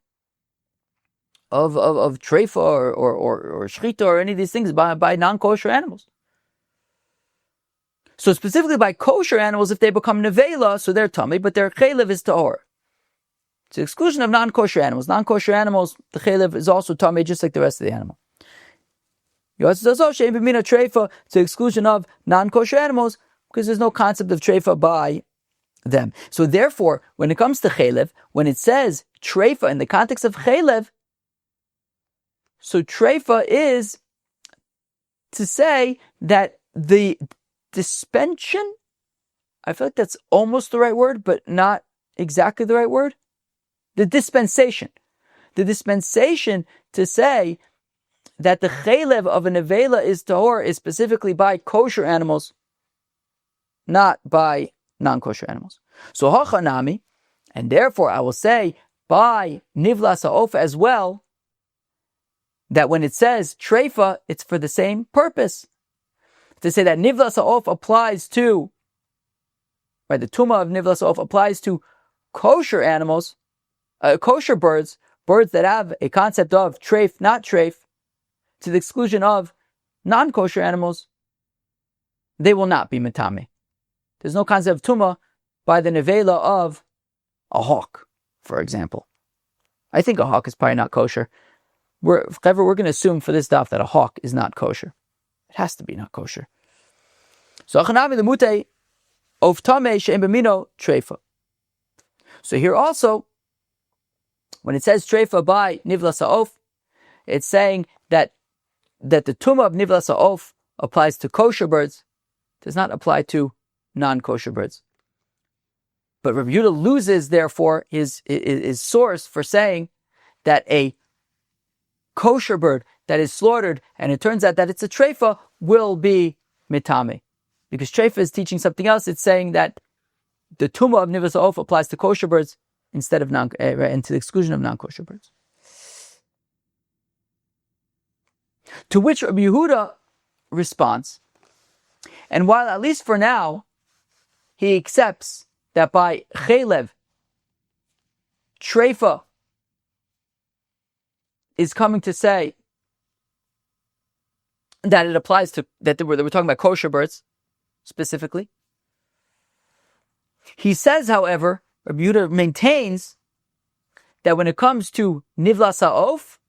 treifa or shchita or any of these things by non-kosher animals. So specifically by kosher animals, if they become neveilah, so they're tummy, but their cheilev is tahor. To the exclusion of non-kosher animals. Non-kosher animals, the cheilev is also tummy, just like the rest of the animal. To the exclusion of non-kosher animals, because there's no concept of treifa by them. So therefore, when it comes to cheilev, when it says treifa in the context of cheilev, so treifa is to say that the dispensation, I feel like that's almost the right word, but not exactly the right word. The dispensation to say that the cheilev of a neveilah is tahor is specifically by kosher animals, not by non-kosher animals. So hachanami, and therefore I will say by nivlas ha'of as well, that when it says treifa, it's for the same purpose. To say that nivlas ha'of applies to, right, the tumah of nivlas ha'of applies to kosher animals, kosher birds that have a concept of treif, not treif, to the exclusion of non-kosher animals, they will not be metame. There's no concept of tumah by the neveilah of a hawk, for example. I think a hawk is probably not kosher. We're going to assume for this daf that a hawk is not kosher. It has to be not kosher. So here also, when it says treifa by nivlas ha'of, it's saying that the tumah of nivlas ha'of applies to kosher birds, does not apply to non-kosher birds. But Rabbi Yehuda loses, therefore, his source for saying that a kosher bird that is slaughtered and it turns out that it's a treifa will be mitame. Because treifa is teaching something else. It's saying that the tumah of nivlas ha'of applies to kosher birds instead of and to the exclusion of non-kosher birds. To which Rabbi Yehuda responds, and while at least for now he accepts that by Cheilev, treifa is coming to say that it applies to, that we're talking about kosher birds specifically. He says, however, Rabbi Yehuda maintains that when it comes to nivlas ha'of,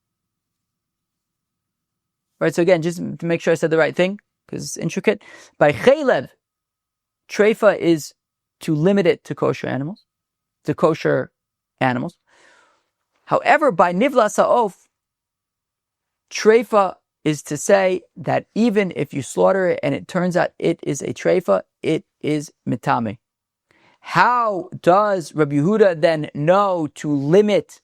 right, so again, just to make sure I said the right thing, because it's intricate, by Cheilev, treifa is to limit it to kosher animals. However, by nivlas ha'of, treifa is to say that even if you slaughter it and it turns out it is a treifa, it is mitame. How does Rabbi Yehuda then know to limit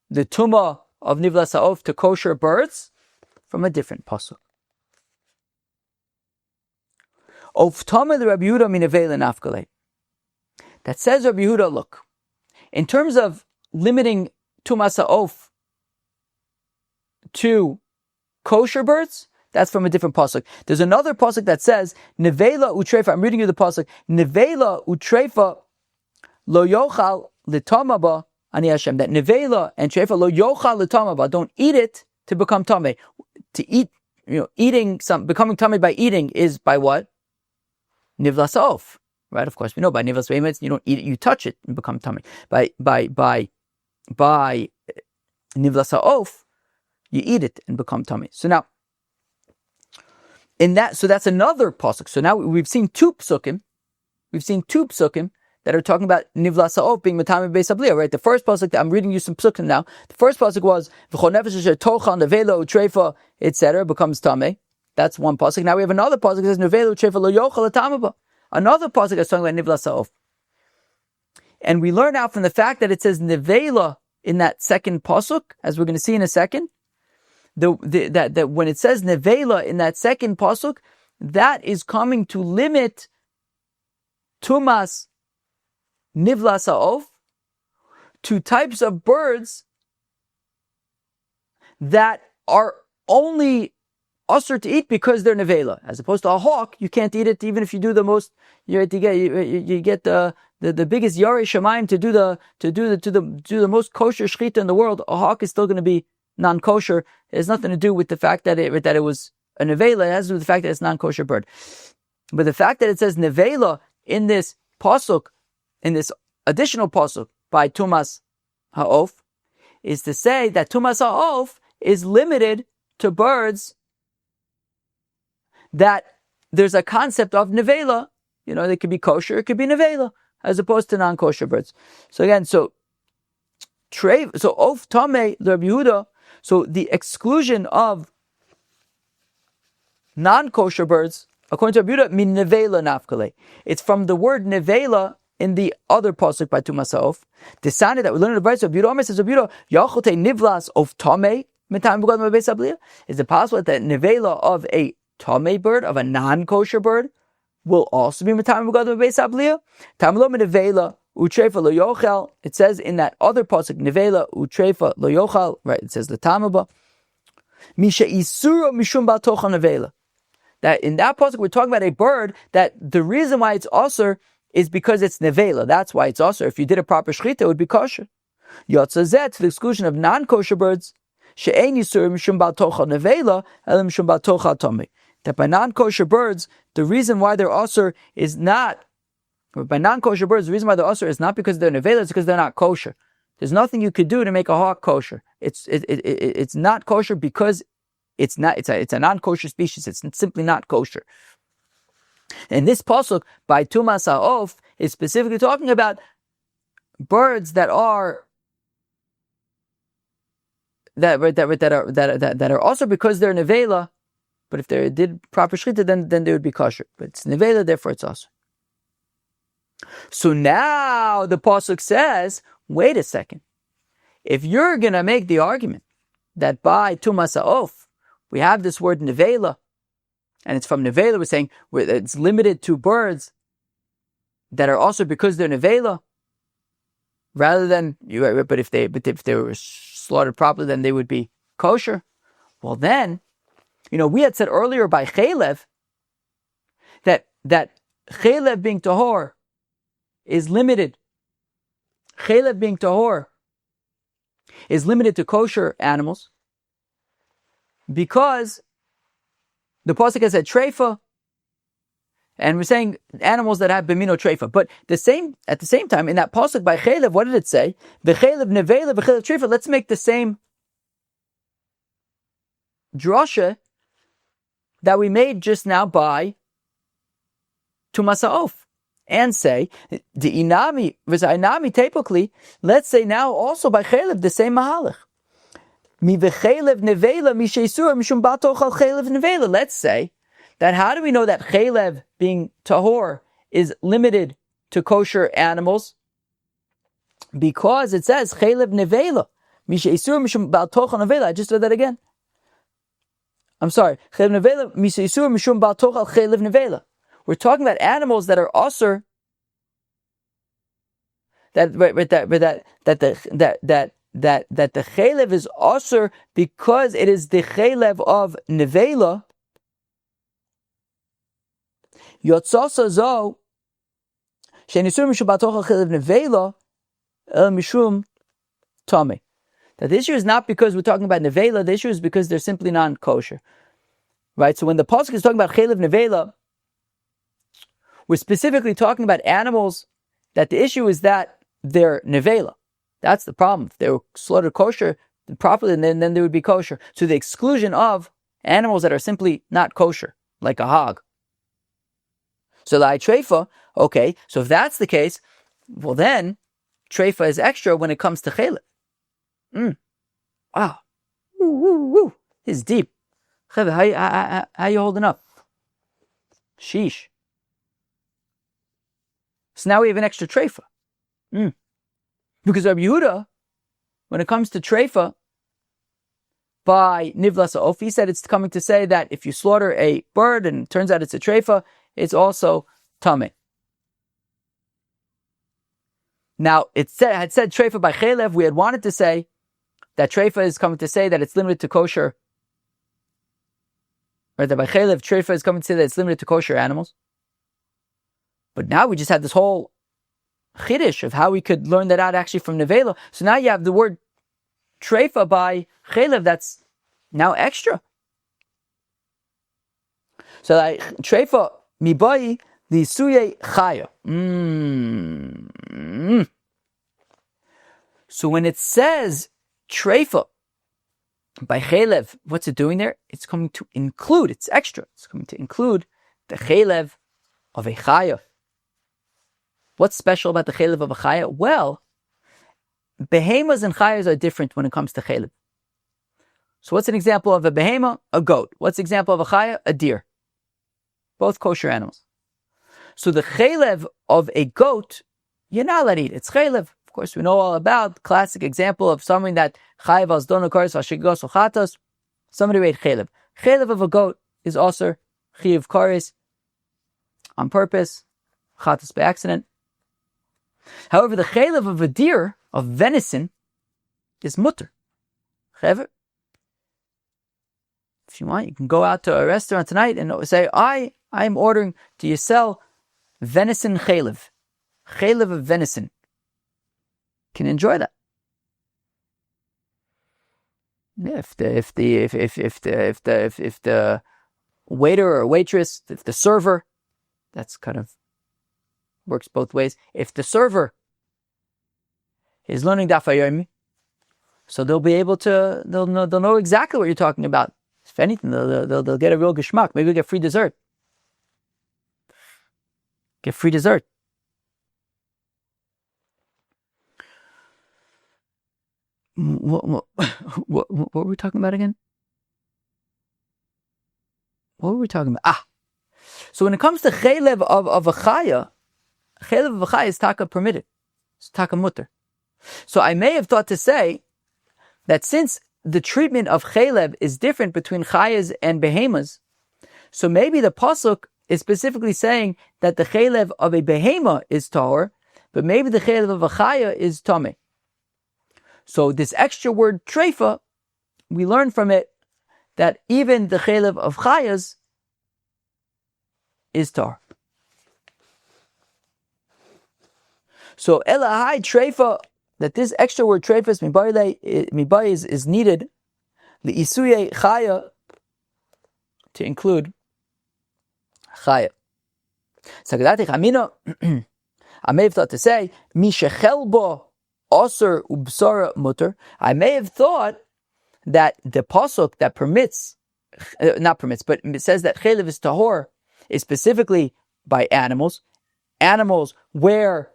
the tumah of nivlas ha'of to kosher birds? From a different pasuk. Of Tumah the Rabbi Yehuda min neveilah nafkalei. That says Rabbi Yehuda, look, in terms of limiting tumas ha'of to kosher birds, that's from a different pasuk. There's another pasuk that says neveilah utreifa. I'm reading you the pasuk. Neveilah utreifa lo yochal litamaba ani Hashem. That neveilah and treifa lo yochal litamaba. Don't eat it to become tameh. To eat, becoming tameh by eating is by what? Nivlas ha'of. Right? Of course, we know by nivlas ha'of, you don't eat it, you touch it and become tameh. By nivlas ha'of, you eat it and become tameh. So now, so that's another pasuk. So now we've seen two psukim. That are talking about nivlas ha'of being matame beis habliya, right? The first pasuk that I'm reading you some psukim now. The first pasuk was v'chol nefesh asher tochal neveilah utreifa, etc. becomes tameh. That's one pasuk. Now we have another pasuk that says neveilah utreifa lo yochal tamaba. Another pasuk that's talking about nivlas ha'of. And we learn out from the fact that it says neveilah in that second pasuk, as we're going to see in a second. That when it says neveilah in that second pasuk, that is coming to limit tumas nivlas ha'of to types of birds that are only usher to eat because they're neveilah, as opposed to a hawk. You can't eat it even if you do the most. You get the biggest yarei shamayim to do the most kosher shechita in the world. A hawk is still going to be non-kosher. It has nothing to do with the fact that it was a neveilah. It has to do with the fact that it's non-kosher bird. But the fact that it says neveilah in this pasuk, in this additional pasuk by tumas ha'of, is to say that tumas ha'of is limited to birds that there's a concept of neveilah. They could be kosher, it could be neveilah, as opposed to non-kosher birds. So again, of tameh Rabbi Yehuda. So the exclusion of non-kosher birds, according to Rabbi Yehuda, min neveilah nafkalei. It's from the word neveilah in the other pasuk by Tumas ha'of. Decided that we learn in the Bible. Rabbi Yehuda says, Rabbi Yehuda, yachote nivlas of tameh mitam b'gad beis habliya. Is it possible that neveilah of a tameh bird, of a non-kosher bird, will also be mitam b'gad beis habliya? Tamlo neveilah utreifa lo yochal. It says in that other pasuk, neveilah utreifa lo yochal. Right? It says the tamaba. Misha isura mishum batocha neveilah. That in that pasuk we're talking about a bird that the reason why it's usher is because it's neveilah. That's why it's usher. If you did a proper shechita, it would be kosher. Yotzazet, to the exclusion of non-kosher birds, she'ein yisur mishum batocha neveilah elam mishum batocha tameh. That by non-kosher birds, the reason why they're usher is not. By non-kosher birds, the reason why they're usher is not because they're neveilah, it's because they're not kosher. There's nothing you could do to make a hawk kosher. It's not kosher because it's a non-kosher species. It's simply not kosher. And this pasuk by Tumas ha'of is specifically talking about birds that are also because they're neveilah. But if they did proper shechita, then they would be kosher. But it's neveilah, therefore it's also. So now the pasuk says, wait a second. if you're going to make the argument that by Tumah Sa'of, we have this word neveilah, and it's from neveilah, we're saying it's limited to birds that are also because they're neveilah, rather than, but if they were slaughtered properly, then they would be kosher. Well then, we had said earlier by Cheilev that Cheilev being tahor is limited. Cheilev being tahor is limited to kosher animals because the pasuk has said treifa, and we're saying animals that have bimino treifa. But at the same time, in that pasuk by Cheilev, what did it say? V'cheilev neveilah, v'cheilev treifa. Let's make the same drasha that we made just now by Tumah Sa'of, and say the inami v'zainami typically. Let's say now also by Cheilev the same mahalach. Mi v'cheilev neveilah mi sheisur mishum batochal cheilev neveilah. Let's say that how do we know that Cheilev being tahor is limited to kosher animals? Because it says Cheilev neveilah mi sheisur mishum batochal neveilah. I just read that again. I'm sorry. Cheilev neveilah mi sheisur mishum batochal cheilev neveilah. We're talking about animals that are usher, that the cheilev is usher because it is the cheilev of neveilah. Yotzasa zo shenisur mishum batochal cheilev neveilah el mishum tameh. That the issue is not because we're talking about neveilah. The issue is because they're simply non-kosher, right? So when the pasuk is talking about cheilev neveilah, we're specifically talking about animals that the issue is that they're neveilah. That's the problem. If they were slaughtered kosher properly, then they would be kosher. To the exclusion of animals that are simply not kosher, like a hog. So the treifa, okay, so if that's the case, well then, treifa is extra when it comes to Cheilev. Wow. Woo. This is deep. How you holding up? Sheesh. So now we have an extra treifa. Because Rabbi Yehuda, when it comes to treifa, by nivla sa'of, he said it's coming to say that if you slaughter a bird and it turns out it's a treifa, it's also tameh. Now, had said treifa by Cheilev, we had wanted to say that treifa is coming to say that it's limited to kosher. Right, that by Cheilev, treifa is coming to say that it's limited to kosher animals. But now we just had this whole chiddush of how we could learn that out actually from neveilah. So now you have the word treifa by Cheilev that's now extra. So like treifa mibai the suye chaya. So when it says treifa by Cheilev, what's it doing there? It's coming to include, it's extra. It's coming to include the Cheilev of a chaya. What's special about the Cheilev of a chaya? Well, behemoths and chayas are different when it comes to Cheilev. So what's an example of a behema? A goat. What's an example of a chaya? A deer. Both kosher animals. So the Cheilev of a goat, you're not allowed to eat. It's Cheilev. Of course, we know all about classic example of something that chayav al zdon kares v'ashigos uchatos. Somebody ate Cheilev. Cheilev of a goat is also chayav kares on purpose, chatos by accident. However, the Cheilev of a deer, of venison, is mutter. If you want, you can go out to a restaurant tonight and say, I am ordering, do you sell venison Cheilev? Cheilev of venison. You can enjoy that. Yeah, if the waiter or waitress, if the server, that's kind of works both ways. If the server is learning Daf Yomi, so they'll be able to, they'll know exactly what you're talking about. If anything, they'll get a real geschmack. Maybe they'll get free dessert. Get free dessert. What were we talking about again? What were we talking about? So when it comes to Cheilev of a chaya, Cheilev of a chaya is taka permitted. It's taka mutter. So I may have thought to say that since the treatment of Cheilev is different between Chayas and Behemoths, so maybe the Pasuk is specifically saying that the Cheilev of a Behemah is Tahor, but maybe the Cheilev of a Chaya is Tameh. So this extra word treifa, we learn from it that even the Cheilev of Chayas is Tahor. So Elahai treifa, that this extra word treifas mibai is needed the isuye chaya to include chaya. Sagadati chamina, I may have thought to say mishechelbo aser ubsara mutter. I may have thought that the pasuk that permits, not permits, but it says that chaylev is tahor is specifically by animals where,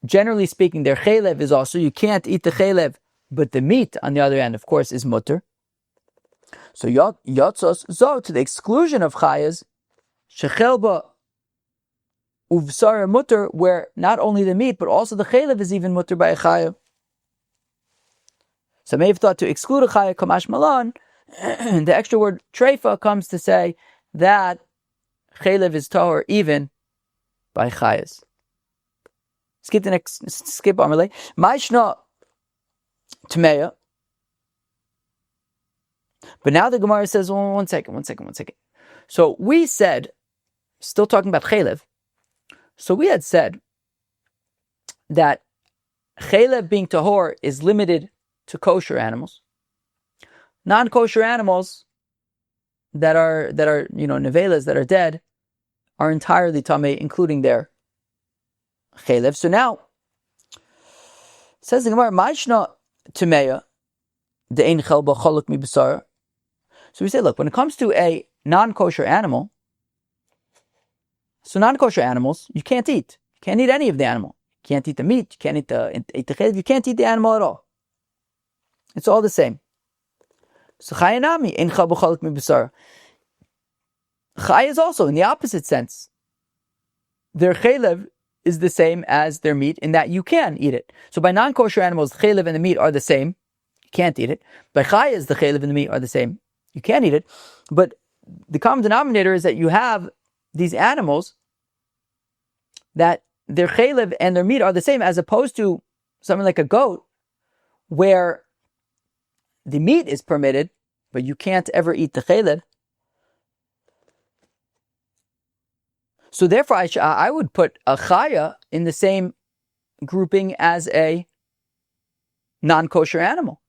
generally speaking, their chaylev is also, you can't eat the chaylev, but the meat, on the other hand, of course, is mutter. So yotzos zo, to the exclusion of chayas, shechelba uvsara mutter, where not only the meat, but also the chaylev is even mutter by a chaya. So I may have thought to exclude a chaya kamash malan, the extra word treifa comes to say that chaylev is tahor even by chayas. Skip the next, skip Amalei. Maishna Tmeya. But now the Gemara says, one second. So we said, still talking about Cheilev, so we had said that Cheilev being tahor is limited to kosher animals. Non-kosher animals that are neveilahs that are dead are entirely tamei, including their Cheilev. So now, says the Gemara, Ma'ishna Tumeya, the Ein Chelba Choluk Mi B'sara. So we say, look, when it comes to a non-kosher animal, so non-kosher animals, you can't eat. You can't eat any of the animal. You can't eat the meat, you can't eat the Cheilev, you can't eat the animal at all. It's all the same. So Chayanami, Ein Chelba Choluk Mi B'sara. Chay is also in the opposite sense. Their Cheilev is the same as their meat in that you can eat it. So by non-kosher animals, the chaylev and the meat are the same. You can't eat it. By chayas, the chaylev and the meat are the same. You can eat it. But the common denominator is that you have these animals that their chaylev and their meat are the same, as opposed to something like a goat where the meat is permitted, but you can't ever eat the chaylev. So therefore, I would put a chaya in the same grouping as a non-kosher animal,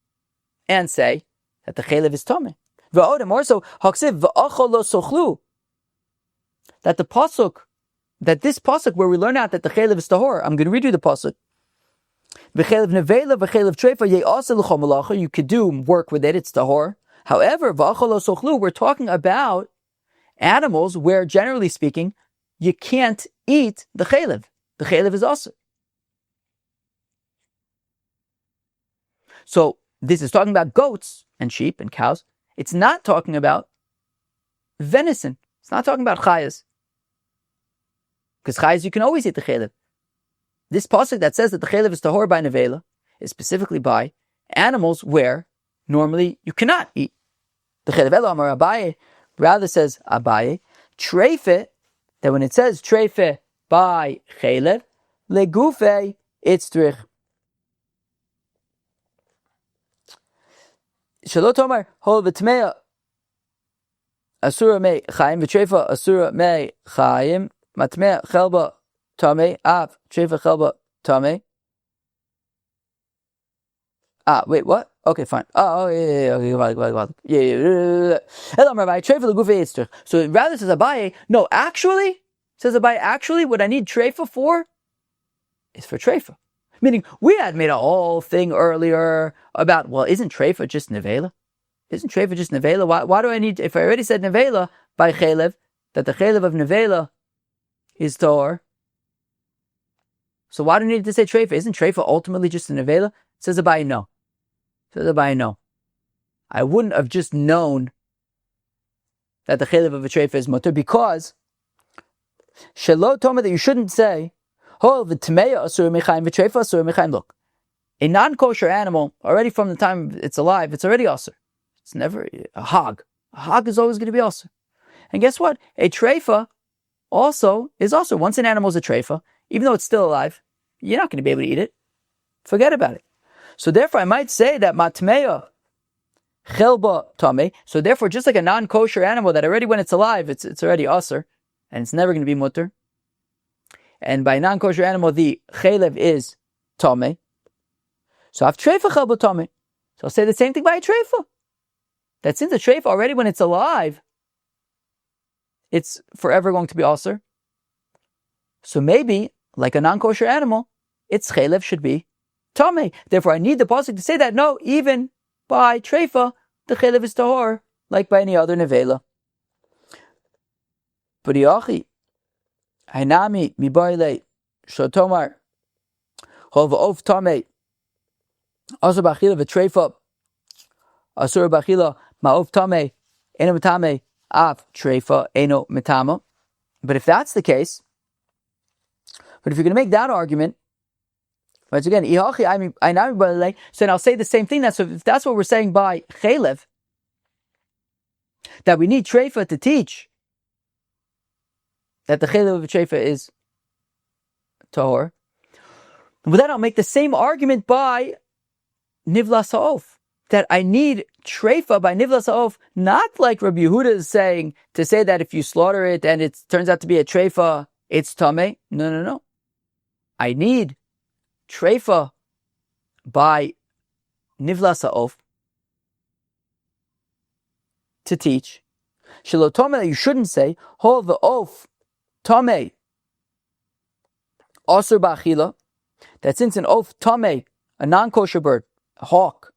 and say that the chaylev is tameh. More so, haksiv v'achol lo sochlu. That the pasuk, that this pasuk where we learn out that the chaylev is tahor, I'm going to read you the pasuk. V'chaylev neveilah v'chaylev treifa ye'aseh l'chol malacha. You could do work with it; it's tahor. However, v'achol lo sochlu, we're talking about animals where, generally speaking, you can't eat the chaylev. The chaylev is also. So this is talking about goats and sheep and cows. It's not talking about venison. It's not talking about chayas. Because chayas, you can always eat the chaylev. This pasuk that says that the chaylev is tahor by neveilah is specifically by animals where normally you cannot eat the chaylev. Elo amar Abaye, rather says Abaye, treif, that when it says treif by chaylev, legufe, it's trich. Shalot Omar, hol v'tmeya asura mei chayim, v'treifa asura mei chayim, matmeya chelba tamei, av treifa chelba tamei. Wait, what? Okay, fine. Yeah. So rather says Abaye, no, actually, what I need treifa for is for treifa. Meaning, we had made a whole thing earlier about, well, isn't treifa just neveilah? Isn't treifa just neveilah? Why do I need, if I already said neveilah by cheilev, that the cheilev of neveilah is tor, so why do I need to say treifa? Isn't treifa ultimately just a neveilah? Says Abaye, no. I wouldn't have just known that the cheilev of a treifa is mutter, because shelo toma, that you shouldn't say, look, a non-kosher animal, already from the time it's alive, it's already usher. It's never a hog. A hog is always going to be usher. And guess what? A treifa also is usher. Once an animal is a treifa, even though it's still alive, you're not going to be able to eat it. Forget about it. So therefore, I might say that matmeya chelba tame. So therefore, just like a non-kosher animal that already when it's alive, it's already usher, and it's never going to be mutter. And by a non-kosher animal, the cheilev is tame. So I have treifa chelba tame. So I'll say the same thing by a treifa. That since the treif already when it's alive, it's forever going to be usher. So maybe, like a non-kosher animal, its cheilev should be tame. Therefore, I need the pasuk to say that no, even by treifa, the cheilev is tahor, like by any other neveilah. But yachi, hainami mibayle shotomar hova of tame asur b'achila v'treifa asur b'achila ma'ov tame eno mitame av treifa eno mitama. But if that's the case, but if you're going to make that argument, once again, so then I'll say the same thing. So if that's what we're saying by Cheilev, that we need treifa to teach that the Cheilev of a treifa is tahor, but then I'll make the same argument by nivla sa'of, that I need treifa by nivla sa'of, not like Rabbi Yehuda is saying, to say that if you slaughter it and it turns out to be a treifa, it's tameh. No. I need treifa by nivla sa'of to teach. Shelo tameh, you shouldn't say, hol v'of tameh asur b'achila, that since an oaf tameh, a non-kosher bird, a hawk,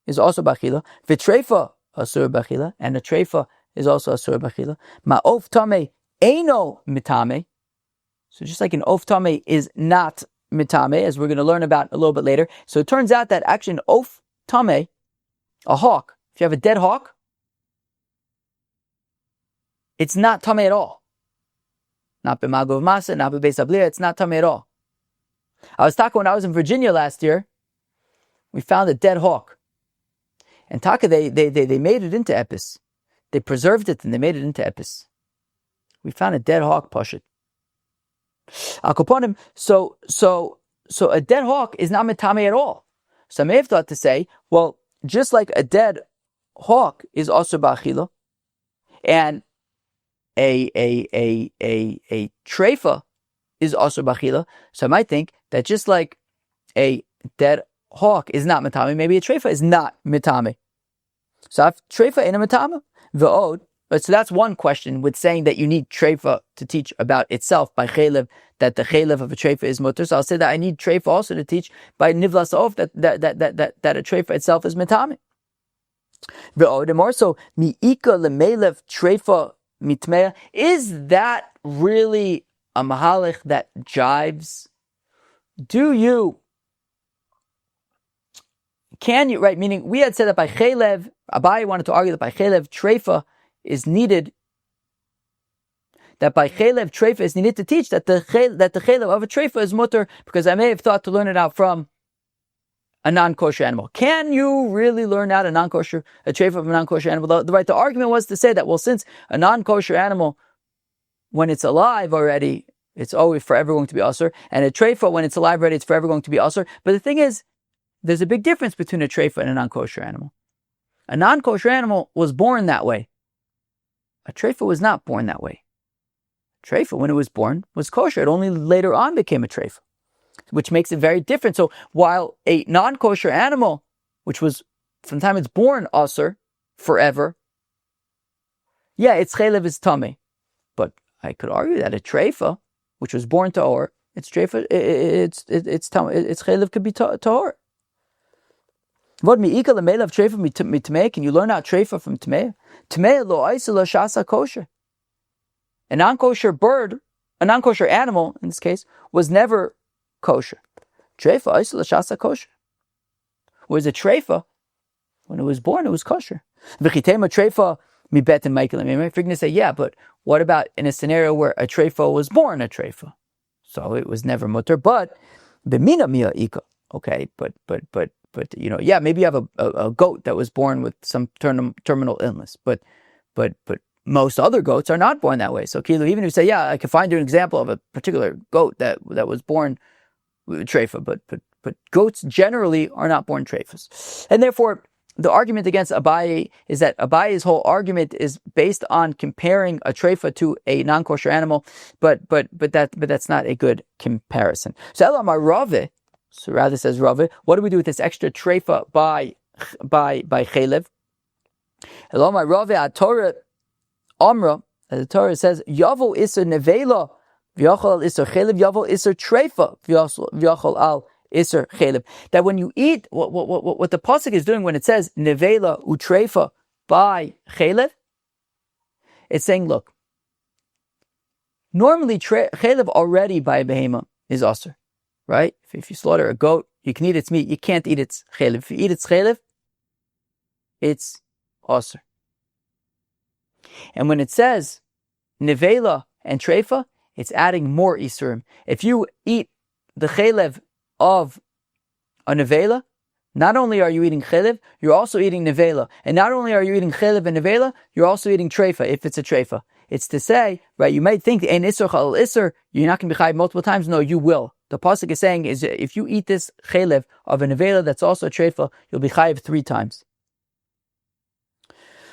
is also b'achila, v'treifa asur b'achila, and a treifa is also asur b'achila, ma'of tameh eino mitame. So just like an oaf tameh is not mitame, as we're going to learn about a little bit later. So it turns out that actually an oaf tameh, a hawk, if you have a dead hawk, it's not tameh at all. Not b'magov masa, not b'beis abliya, it's not tameh at all. I was talking when I was in Virginia last year, we found a dead hawk. And Taka, they made it into epis. They preserved it and they made it into epis. We found a dead hawk, pashut. Akoponim, so a dead hawk is not mitame at all. So I may have thought to say, well, just like a dead hawk is also ba'achila, and a treifa is also ba'achila, so I might think that just like a dead hawk is not mitame, maybe a treifa is not mitame. So I have treifa in a mitame, v'od. So that's one question with saying that you need treifa to teach about itself by Cheilev, that the Cheilev of a treifa is mutter. So I'll say that I need treifa also to teach by nivla sa'of that a treifa itself is mitame. And more so, mi'ika lemelev treifa mitmeya. Is that really a mahalach that jives? Can you, right? Meaning we had said that by Cheilev, Abai wanted to argue that by Cheilev treifa is needed, that by Cheilev treifa is needed to teach that the Cheilev of a treifa is mutter, because I may have thought to learn it out from a non-kosher animal. Can you really learn out a treifa of a non-kosher animal? The argument was to say that, well, since a non-kosher animal, when it's alive already, it's always forever going to be usher, and a treifa, when it's alive already, it's forever going to be usher. But the thing is, there's a big difference between a treifa and a non-kosher animal. A non-kosher animal was born that way. A treifa was not born that way. Treifa, when it was born, was kosher. It only later on became a treifa, which makes it very different. So while a non-kosher animal, which was from the time it's born usher forever, yeah, its cheilev is tameh. But I could argue that a treifa, which was born tahor, its treifa, its cheilev could be tahor. What mi'ika lemeilav of treifa mitmei? Can you learn out treifa from tmei? Tmei lo aisa lo shasa kosher. A non-kosher bird, a non-kosher animal in this case, was never kosher. Treifa aisa lo shasa kosher. Whereas a treifa, when it was born, it was kosher. V'chitema treifa mi bet and Michael. If you're going to say, yeah, but what about in a scenario where a treifa was born a treifa? So it was never mutter, but b'mina mi'ika. Okay, but maybe you have a goat that was born with some terminal illness, but most other goats are not born that way. So even if you say, yeah, I can find you an example of a particular goat that was born with treifa, but goats generally are not born treifas, and therefore the argument against Abaye is that Abaye's whole argument is based on comparing a treifa to a non-kosher animal, but that's not a good comparison. So Elamar Rave, so rather says Rave, what do we do with this extra treifa by Cheilev? Elamar Rave at Torah Amra, as the Torah says, Yavo iser neveilah, v'yachol al iser Cheilev, Yavo iser treifa, v'yachol al iser Cheilev. That when you eat, what the pasuk is doing when it says neveilah utreifa by Cheilev, it's saying, look, normally Cheilev already by a behema is aser, right? If you slaughter a goat, you can eat its meat, you can't eat its Cheilev. If you eat its Cheilev, it's aser. And when it says neveilah and treifa, it's adding more isurim. If you eat the Cheilev of a neveilah, not only are you eating Cheilev, you're also eating neveilah. And not only are you eating Cheilev and neveilah, you're also eating treifa, if it's a treifa. It's to say, right, you might think, ein isur chal isur, you're not going to be chayiv multiple times. No, you will. The pasuk is saying, is if you eat this Cheilev of a neveilah that's also a treifa, you'll be chayiv 3 times.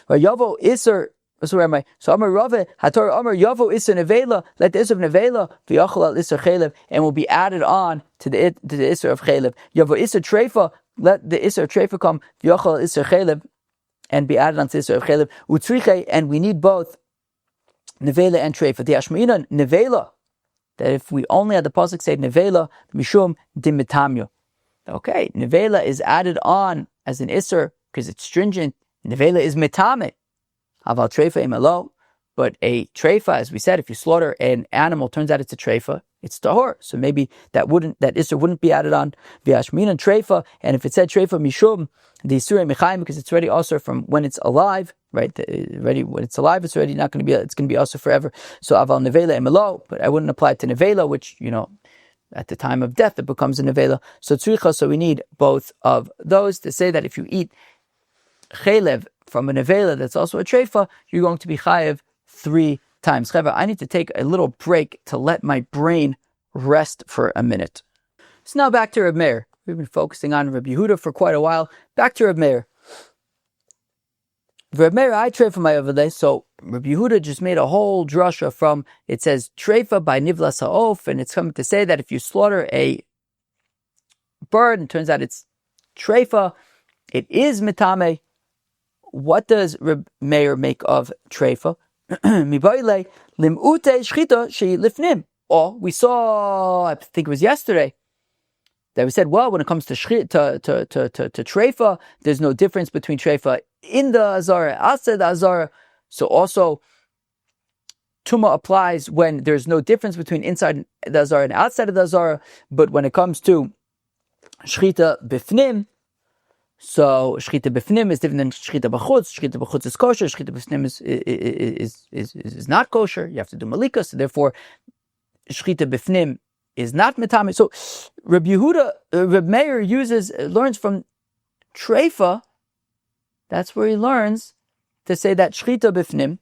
Yavo isur. So where am I? So Amar Rave, Hatorah Amar Yavo Isser Neveilah, let the Isser of Neveilah v'yachol al Isser Cheilev, and will be added on to the Isser of Cheilev. Yavo Isser Treifa, let the Isser of Treifa come v'yachol al Isser Cheilev, and be added on to the Isser of Cheilev. Utzriche, and we need both Neveilah and Treifa. The Ashma'ina Neveilah, that if we only had the pasuk say Neveilah mishum dimitamyo. Okay, Neveilah is added on as an Isser because it's stringent. Neveilah is mitame. Aval treifa imelo, but a treifa, as we said, if you slaughter an animal, turns out it's a treifa, it's tahor. So maybe that isur wouldn't be added on v'ashmin and treifa. And if it said treifa mishum, the isur mechaim, because it's already also from when it's alive, right? When it's alive, it's already not going to be. It's going to be also forever. So aval neveilah imelo, but I wouldn't apply it to neveilah, which at the time of death it becomes a neveilah. So tzricha. So we need both of those to say that if you eat Cheilev from a neveilah that's also a treifa, you're going to be chayev 3 times. Cheva, I need to take a little break to let my brain rest for a minute. So now back to Reb Meir. We've been focusing on Reb Yehuda for quite a while. Back to Reb Meir. Reb Meir, I treifa my overlay. So Reb Yehuda just made a whole drasha from, it says treifa by nivlas ha'of, and it's coming to say that if you slaughter a bird and turns out it's treifa, it is mitame. What does Reb Meir make of treifa? Oh, we saw, I think it was yesterday, that we said, well, when it comes to treifa, there's no difference between treifa in the azara, outside the azara. So also, Tumah applies when there's no difference between inside the azara and outside of the azara. But when it comes to shchita bifnim, so shchita b'fnim is different than shchita b'chutz. Shchita b'chutz is kosher. Shchita b'fnim is not kosher. You have to do Melikah. So therefore, shchita b'fnim is not metame. So Reb Meir learns from treifa. That's where he learns to say that shchita b'fnim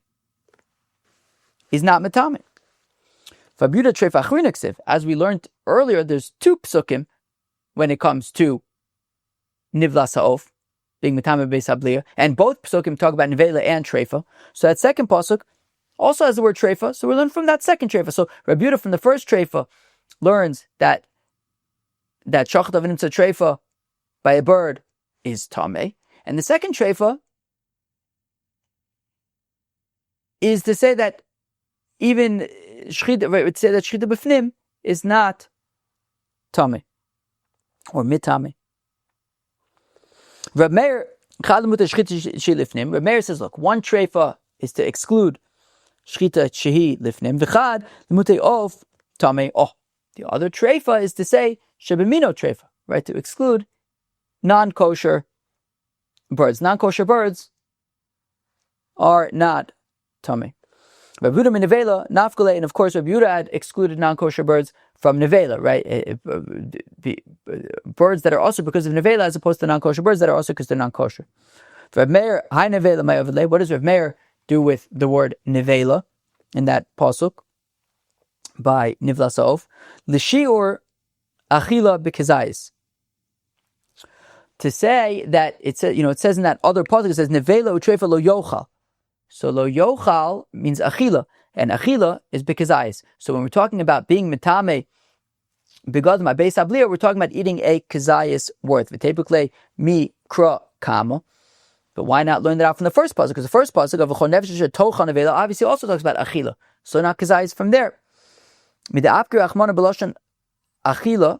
is not metame. Vabuda treifa achrineksiv. As we learned earlier, there's 2 psukim when it comes to nivlas ha'of, being metame beis habliya, and both psukim talk about neveilah and treifa. So that second pasuk also has the word treifa, so we learn from that second treifa. So Rabbi Yehuda from the first treifa learns that shachat of nimtza treifa by a bird is tameh, and the second treifa is to say that even shchita, right, would say that shchita b'fnim is not tameh or mitame. Reb Meir says, look, one treifa is to exclude shchita shehi lifnim, v'chad l'mutei of tamei. Oh, the other treifa is to say shebemino treifa, right? To exclude non-kosher birds. Non-kosher birds are not tamei. Rabbi Yehuda min neveilah nafkale, and of course Rabbi Yehuda had excluded non-kosher birds from neveilah, right? Birds that are also because of neveilah, as opposed to non-kosher birds that are also because they're non-kosher. Rabbi Meir, hi neveilah my overlay. What does Rabbi Meir do with the word neveilah in that pasuk by Nivla Sa'of? L'shiur achila b'kezayis. To say that it says in that other pasuk, it says neveilah utreifa lo yochal. So lo yochal means achila, and achila is b'kezayis. So when we're talking about being mitame begad my beis ablir, we're talking about eating a kezayis worth. V'tepukle mi kra kama. But why not learn that out from the first pasuk? Because the first pasuk of v'chol nefesh tocha neveilah obviously also talks about achila. So not kezayis from there. Mid'afkir achmana b'loshan achila.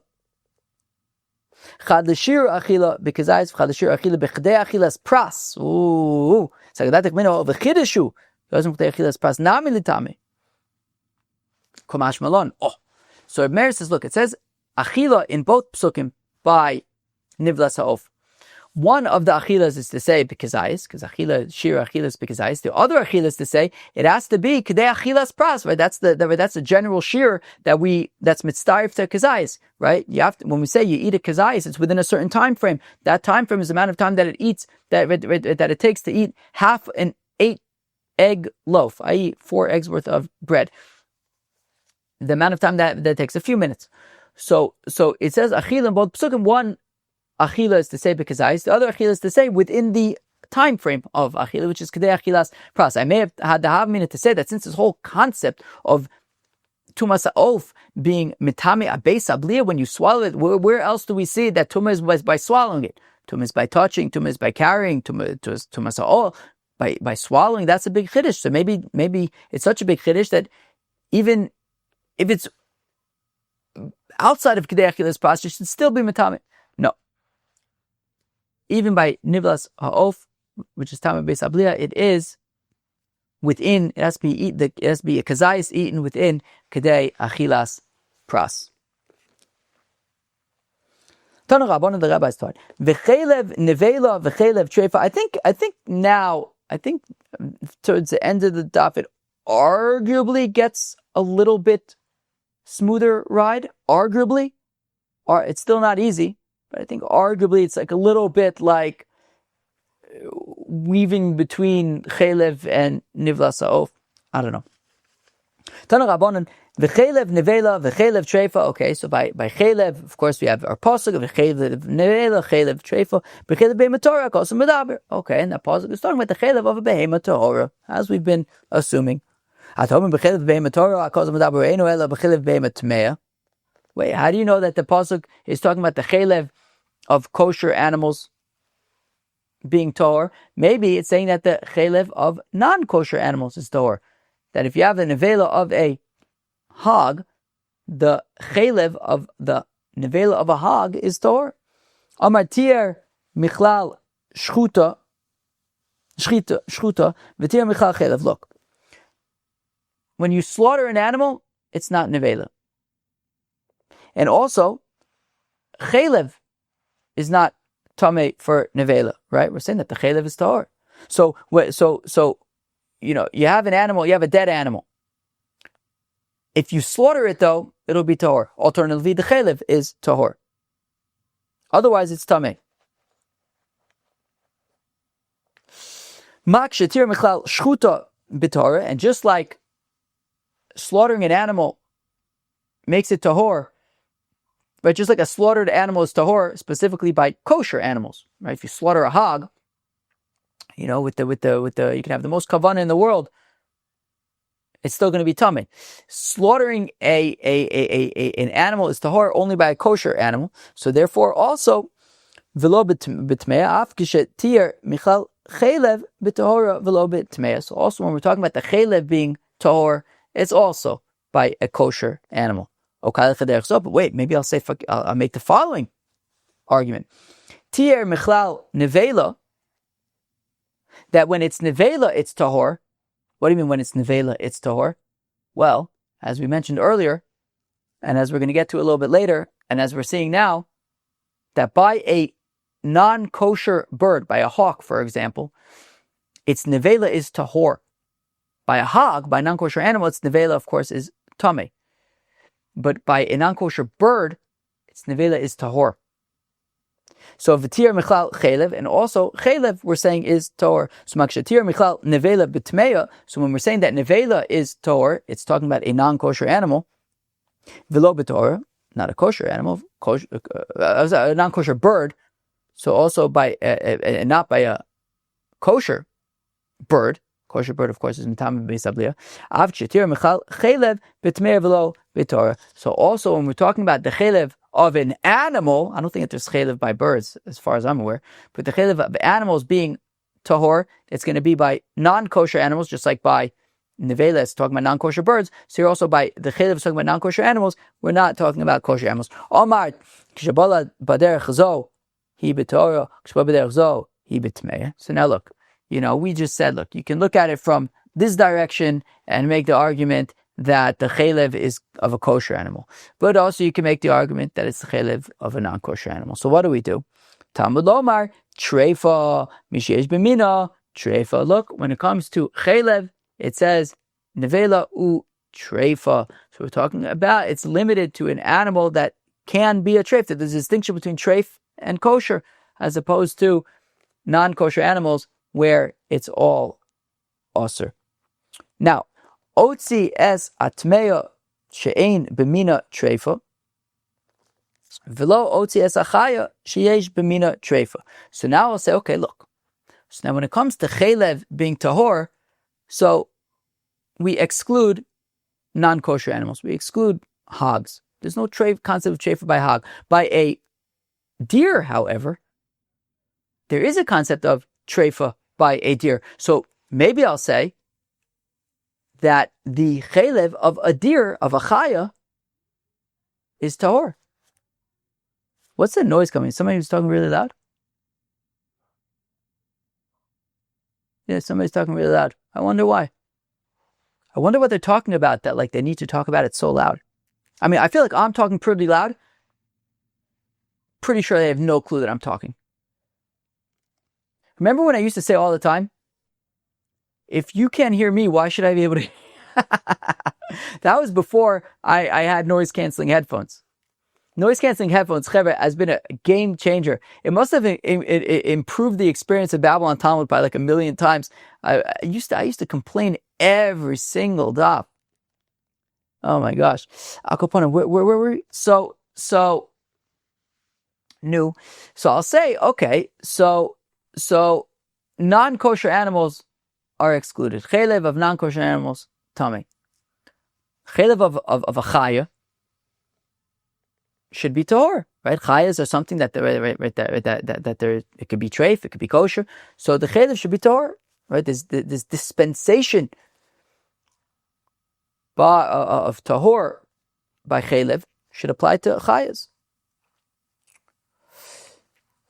Chad l'shir achila b'kezayis, chad l'shir achila b'chdei achilas pras. Ooh, sagadatik minho v'chideshu. Doesn't b'chdei achilas pras nami litame. Komash malon. Oh, so Reb Meir says, look, it says achila in both psukim by Nivla Sa'of. One of the achilas is to say b'kezayis, because achila shir achilas b'kezayis. The other achila is to say it has to be k'dei achilas pras, right? That's the general shir that's mitzdarif to kezayis, right? You have to, when we say you eat a kezayis, it's within a certain time frame. That time frame is the amount of time that it eats, that it takes to eat half an 8-egg loaf, i.e., 4 eggs worth of bread. The amount of time that takes a few minutes. So it says achila in both psukim. One achila is to say b'kezayis, the other achila is to say within the time frame of achila, which is k'dei achilas pras. I may have had the havmina to say that since this whole concept of Tumah Sa'of being mitame abeis abliya, when you swallow it, where else do we see that Tumah is by swallowing it? Tumah is by touching, Tumah is by carrying, Tumah Sa'of by swallowing. That's a big chiddush. So maybe it's such a big chiddush that even if it's outside of k'dei achilas pras, you should still be mitame. No. Even by Nivlas Ha'of, which is Tamei Beis Abliya, it is within, it has to be a kezayis eaten within Kedei Achilas Pras. Tana Rabbanan, the rabbis taught. V'cheilev neveilah, v'cheilev treif. I think now, towards the end of the daf, it arguably gets a little bit smoother ride. Arguably. It's still not easy. But I think arguably it's like a little bit like weaving between Cheilev and Nivla Sa'of. I don't know. Tana Rabbanan, v'cheilev neveilah, v'cheilev treifa. Okay, so by Cheilev, of course, we have our pasuk of v'cheilev neveilah, cheilev treifa, v'cheilev behema Torah, also medaber. Okay, and that pasuk is talking about the cheilev of a behema Torah, as we've been assuming. Atomim v'cheilev behema Torah, also medaber eino ela v'cheilev behema tmeya. Wait, how do you know that the pasuk is talking about the cheilev of kosher animals being tahor? Maybe it's saying that the cheilev of non-kosher animals is tahor. That if you have the neveilah of a hog, the cheilev of the neveilah of a hog is tahor. Amar tier michlal shchuta v'tier michlal cheilev. Look, when you slaughter an animal, it's not neveilah. And also, cheilev is not tamei for neveilah, right? We're saying that the cheilev is tahor. So you have an animal, you have a dead animal. If you slaughter it, though, it'll be tahor. Alternatively, the cheilev is tahor. Otherwise, it's tamei. Mak shetir michlal shchuta b'tahor, and just like slaughtering an animal makes it tahor, but just like a slaughtered animal is tahor, specifically by kosher animals, right? If you slaughter a hog, with the you can have the most kavanah in the world, it's still going to be tamei. Slaughtering an animal is tahor only by a kosher animal, so therefore also v'lo b'tmeya af kishetir michal cheilev b'tahora v'lo b'tmeya. So also when we're talking about the cheilev being tahor, it's also by a kosher animal. But wait, maybe I'll make the following argument. Tier michlal neveilah, that when it's neveilah, it's tahor. What do you mean when it's neveilah, it's tahor? Well, as we mentioned earlier, and as we're going to get to a little bit later, and as we're seeing now, that by a non-kosher bird, by a hawk, for example, its neveilah is tahor. By a hog, by a non-kosher animal, its neveilah, of course, is tamei. But by a non-kosher bird, its neveilah is tahor. So v'tir michlal cheilev, and also cheilev we're saying is tahor. So makshatir michlal neveilah b'tmeya. So when we're saying that neveilah is tahor, it's talking about a non-kosher animal. V'lo b'tahor, not a kosher animal, a non-kosher bird. So also by not by a kosher bird. Kosher bird, of course, is mitam b'sabliya. Av shatir michal cheilev b'tmeya v'lo b'tahor. So also when we're talking about the cheilev of an animal, I don't think that there's cheilev by birds, as far as I'm aware, but the cheilev of animals being tahor, it's going to be by non-kosher animals, just like by neveilah, it's talking about non-kosher birds. So you're also by the cheilev is talking about non-kosher animals. We're not talking about kosher animals. Omar kshabala baderech zo hi b'torah, kshabala baderech zo hi b'tmeya. So now look, we just said, look, you can look at it from this direction and make the argument that the cheilev is of a kosher animal. But also you can make the argument that it's the cheilev of a non-kosher animal. So what do? Talmud lomar, treifa, misheyesh b'mina, treifa. Look, when it comes to cheilev, it says neveilah u treifa. So we're talking about, it's limited to an animal that can be a treif. There's a distinction between treif and kosher, as opposed to non-kosher animals where it's all osir. Now, otzi es atmeya she'ein b'mina treifa, v'lo otzi es achaya sheyesh b'mina treifa. So now I'll say, okay, look. So now when it comes to cheilev being tahor, so we exclude non-kosher animals. We exclude hogs. There's no concept of treifa by hog. By a deer, however, there is a concept of treifa by a deer. So maybe I'll say that the cheilev of a deer, of a chaya, is tahor. What's that noise coming? Somebody who's talking really loud? Yeah, somebody's talking really loud. I wonder why. I wonder what they're talking about, that like they need to talk about it so loud. I mean, I feel like I'm talking pretty loud. Pretty sure they have no clue that I'm talking. Remember when I used to say all the time, if you can't hear me, why should I be able to? That was before I had noise-canceling headphones. Noise-canceling headphones, Chevra, has been a game changer. It must have improved the experience of Babble on Talmud by like 1,000,000 times. I used to complain every single daf. Oh my gosh. Akopona, where were we? So I'll say, okay, so non-kosher animals are excluded. Cheilev of non-kosher animals, tamei. Cheilev of a chaya should be tahor, right? Chayas are something that it could be treif, it could be kosher. So the cheilev should be tahor, right? This dispensation of tahor by cheilev should apply to chayas.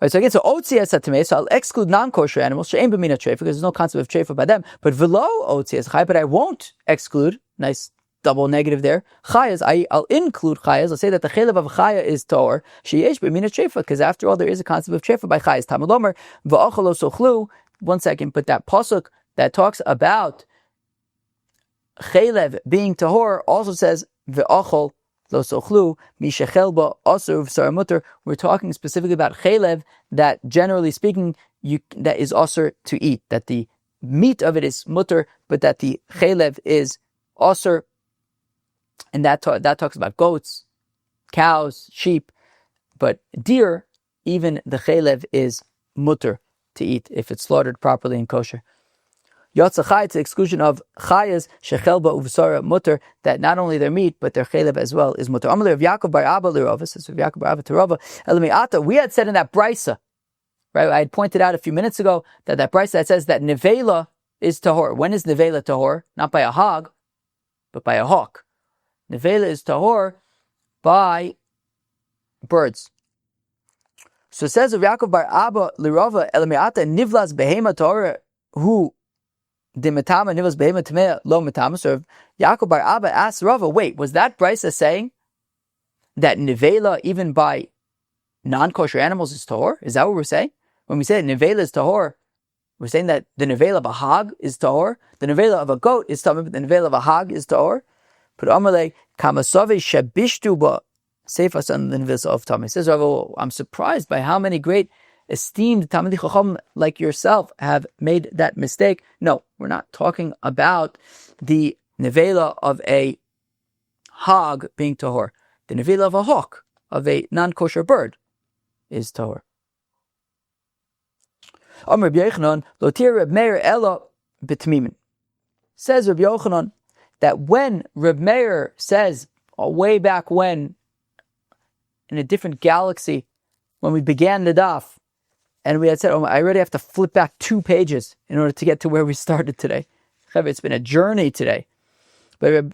Right, so again, so otzias atamei, so I'll exclude non-kosher animals, she'ein b'mina treifa, because there's no concept of treifa by them. But v'lo otzias chay, but I won't exclude, nice double negative there, chayas, I'll include chayas. I'll say that the cheilev of chaya is tahor, she'yesh b'mina treifa, because after all, there is a concept of treifa by chayas. Talmud lomer, v'achal lo sochlu, one second, but that pasuk that talks about cheilev being tahor also says, v'achal lo sochlu mishechel ba asur v'sar mutter. We're talking specifically about cheilev that, generally speaking, that is asur to eat. That the meat of it is mutter, but that the cheilev is asur, and that talks about goats, cows, sheep, but deer, even the cheilev is mutter to eat if it's slaughtered properly and kosher. Yotzachai, to the exclusion of chayas, shechelba uvsara mutter, that not only their meat, but their cheilev as well is mutter. Amalei of Yaakov bar Abba l'Rava, says of Yaakov bar Abba to Rava, elamiata, we had said in that brisa, right, I had pointed out a few minutes ago that brisa that says that neveilah is tahor. When is neveilah tahor? Not by a hog, but by a hawk. Neveilah is tahor by birds. So it says of Yaakov bar Abba l'Rava, elamiata nivlas behema tahor, who Dimatama nivas behema tamea lo matama. So Yaakov bar Abba asked Rava, wait, was that brisa saying that neveilah even by non-kosher animals is tahor? Is that what we're saying? When we say neveilah is tahor We're saying that the neveilah of a hog is tahor, the neveilah of a goat is tameh, but the neveilah of a hog is tahor. But Amalei kamasove shabishtu ba seifas on the neveilah of tameh. He says, I'm surprised by how many great esteemed Talmidei Chacham like yourself have made that mistake. No, we're not talking about the neveilah of a hog being tahor. The neveilah of a hawk, of a non-kosher bird, is tahor. Amr Rabbi Yochanan, Lotir Reb Meir Ela B'Tmimin. Says Rabbi Yochanan that when Reb Meir says, way back when, in a different galaxy, when we began the daf, and we had said, I already have to flip back 2 pages in order to get to where we started today. It's been a journey today. But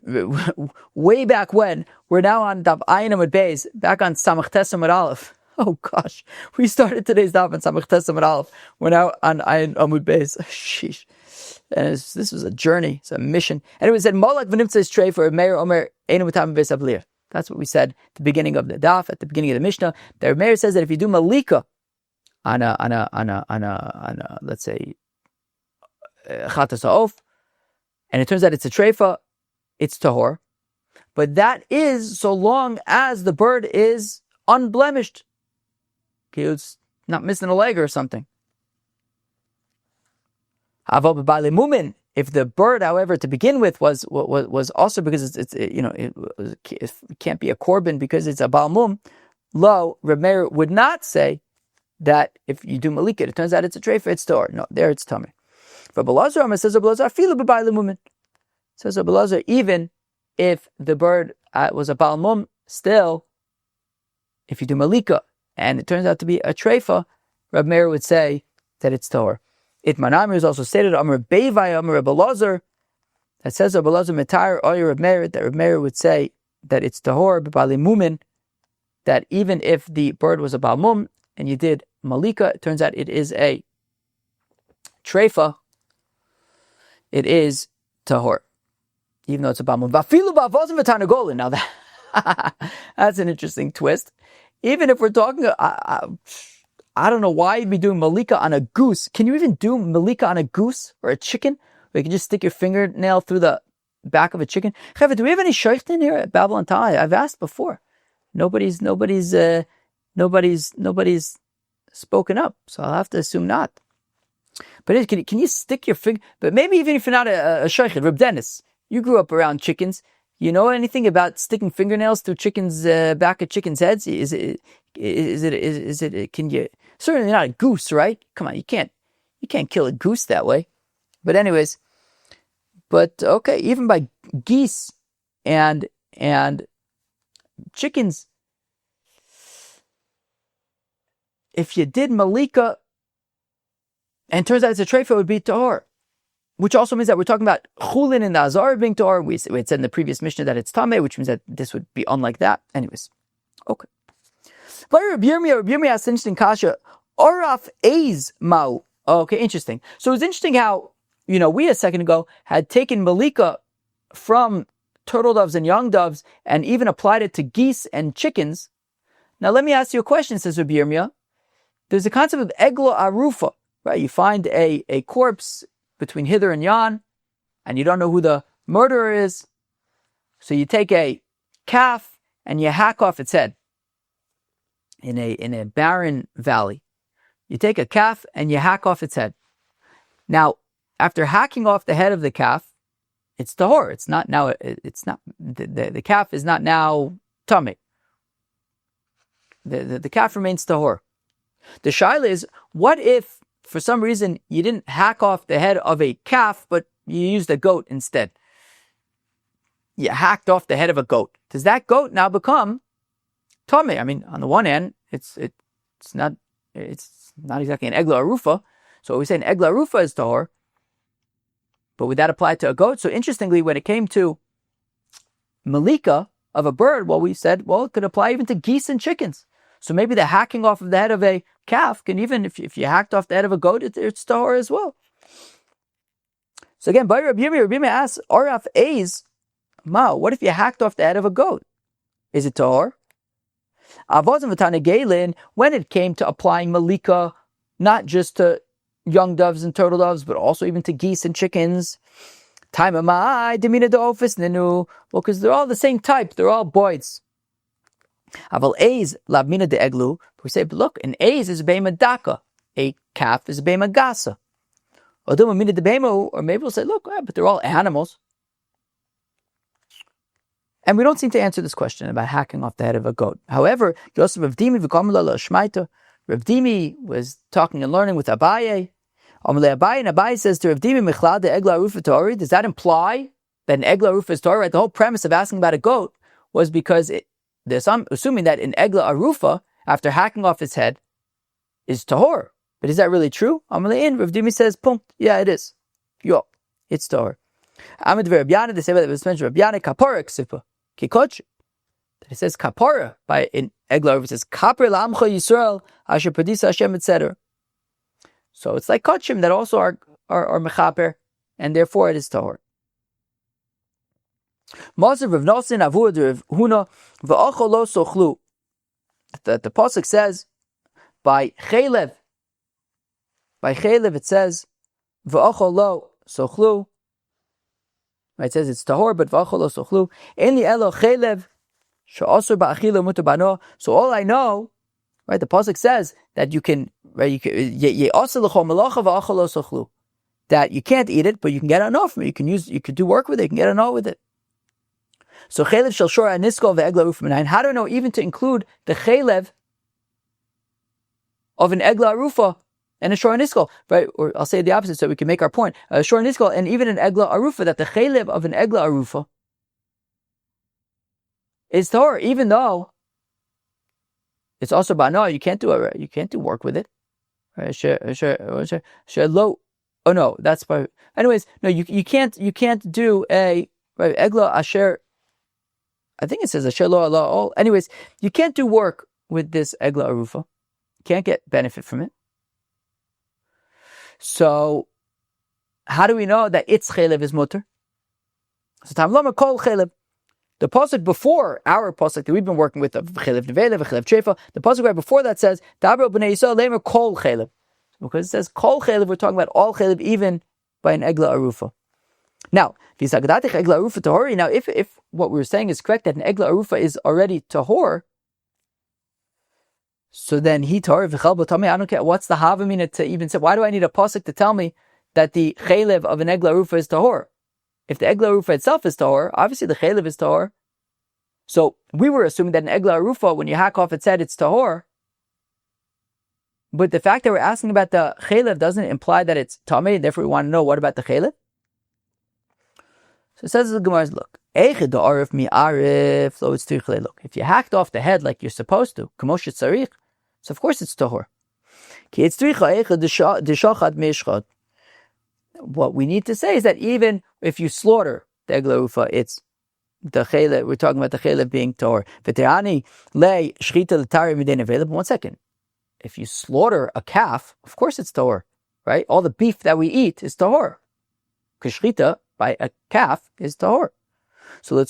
way back when, we're now on Daf Ayin Amud Beis, back on Samach Tes Amud Aleph. Oh gosh, we started today's daf on Samach Tes Amud Aleph. We're now on Ayin Amud Beis. Sheesh. And this was a journey, it's a mission. And it said, Malak v'nimtzah treif or Meir Omer Einu B'tam Beis Avlir. That's what we said at the beginning of the daf, at the beginning of the Mishnah. The Meir says that if you do Melikah on a let's say chatas ha'of, and it turns out it's a treifa, it's tahor. But that is so long as the bird is unblemished. It's not missing a leg or something. If the bird, however, to begin with was also because it can't be a korban because it's a balmum, lo, Reb Meir would not say that if you do Melikah, it turns out it's a treif, it's tahor. No, there it's tummy. For Belazar, says Belazar, filu b'bayli mumin. Says Belazar, even if the bird was a balmum, still, if you do Melikah and it turns out to be a treifa, Reb Meir would say that it's tahor. Itmanami is also stated, Amr Beivai, Amr Belazar, that says Belazar Metar, Oyer Reb Meir, that Reb Meir would say that it's tahor b'bayli mumin, that even if the bird was a balmum and you did Melikah, it turns out it is a treifa, it is tahor, even though it's a balmum. Now that's an interesting twist. Even if we're talking, I don't know why you'd be doing Melikah on a goose. Can you even do Melikah on a goose or a chicken? Where you can just stick your fingernail through the back of a chicken? Cheilev, do we have any sheikhtin here at Babble and Tumah? I've asked before. Nobody's spoken up, so I'll have to assume not. But can you stick your finger? But maybe even if you're not a sheikh, Reb Dennis, you grew up around chickens. You know anything about sticking fingernails through chickens' back of chickens' heads? Is it? Can you? Certainly not a goose, right? Come on, you can't kill a goose that way. But anyways, okay, even by geese and chickens, if you did Melikah and turns out it's a treif, it would be tahor. Which also means that we're talking about chulin and the azar being tahor. We had said in the previous Mishnah that it's tameh, which means that this would be unlike that. Anyways, okay. But Rabbi Yirmiyah asked an interesting kasha. Oraf eiz mau. Okay, interesting. So it's interesting how, we a second ago had taken Melikah from turtle doves and young doves and even applied it to geese and chickens. Now let me ask you a question, says Rabbi Yirmiyah. There's a concept of egla arufa, right? You find a corpse between hither and yon, and you don't know who the murderer is. So you take a calf and you hack off its head in a barren valley. You take a calf and you hack off its head. Now, after hacking off the head of the calf, it's tahor. It's not now. It's not the calf is not now tummy. The calf remains tahor. The shaila is, what if for some reason you didn't hack off the head of a calf, but you used a goat instead? You hacked off the head of a goat. Does that goat now become tummy? I mean, on the one hand, it's not exactly an egla arufa. So we say an egla arufa is tahor, but would that apply to a goat? So interestingly, when it came to Melikah of a bird, we said, it could apply even to geese and chickens. So maybe the hacking off of the head of a calf can even, if you hacked off the head of a goat, it's tahor as well. So again, by Rabbi Yirmiyah asks, Oraf eiz mau, what if you hacked off the head of a goat? Is it tahor? Avozim v'tana gelin, when it came to applying Melikah, not just to young doves and turtle doves, but also even to geese and chickens. Time of my demina de office nenu. Well, because they're all the same type. They're all boys. Aval A's lavmina de eglu. We say, but look, an A's is beima daka. A calf is beima gasa. Or maybe we'll say, look, but they're all animals. And we don't seem to answer this question about hacking off the head of a goat. However, Yosef Rav Dimi was talking and learning with Abaye. And Abaye says to Rav Dimi, does that imply that an egla arufa is Torah? Right? The whole premise of asking about a goat was because there's some assuming that an egla arufa, after hacking off its head, is tahor. But is that really true? Amalein, Rav Dimi says, punkt. Yeah, it is. Yo, it's tahor. Amid Rabbiana, they say that it was mentioned Rabbiana kapara ksipa kikoch. It says kapara by in egla arufa. It says kapar la'amcha Yisrael asher pradisa Hashem, etc. So it's like kochim that also are mechaper, and therefore it is tahor. Maser Rav Nosin Avud Rav Huna v'achol lo sochlu. The pasuk says by Cheilev. By Cheilev it says v'achol lo sochlu. Right, it says it's tahor, but v'achol lo sochlu. Ein li elo Cheilev she'asur ba'achila mutar bano. So all I know, right, the pasuk says that you can, right, you can that you can't eat it, but you can get an from it. You can do work with it. You can get an with it. So Cheilev shel shor anisko ve'egla arufa minayin. How do I know even to include the Cheilev of an egla arufa and a shor anisko? Right, or I'll say the opposite so we can make our point. A shor anisko and even an egla arufa, that the Cheilev of an egla arufa is tahor, even though it's also bano. You can't do it. You can't do work with it. Right? Oh no, that's by. Anyways, no, you can't do a right, egla asher. I think it says asher lo ala all. Anyways, you can't do work with this egla arufa. You can't get benefit from it. So, how do we know that its cheilev is mutter? So tam lama kol cheilev. The pasuk before our pasuk that we've been working with of Cheilev neveilah, Cheilev treif, the pasuk right before that says Dabra b'nei Yisrael lemer kol Cheilev. Because it says kol Cheilev, we're talking about all Cheilev, even by an egla arufa. Now, now if what we were saying is correct, that an egla arufa is already tahor, so then he tahor v'chal b'tamei. I don't care what's the havamina to even say. Why do I need a pasuk to tell me that the Cheilev of an egla arufa is tahor? If the egla arufa itself is tahor, obviously the Cheilev is tahor. So we were assuming that an egla arufa, when you hack off its head, it's tahor. But the fact that we're asking about the Cheilev doesn't imply that it's tamei, and therefore we want to know what about the Cheilev. So it says the Gemara's look. Look, if you hacked off the head like you're supposed to, so of course it's tahor. What we need to say is that even if you slaughter the egla arufa, it's the Cheilev. We're talking about the Cheilev being tahor. But 1 second, if you slaughter a calf, of course it's tahor, right? All the beef that we eat is tahor, because shchita by a calf is tahor. So we're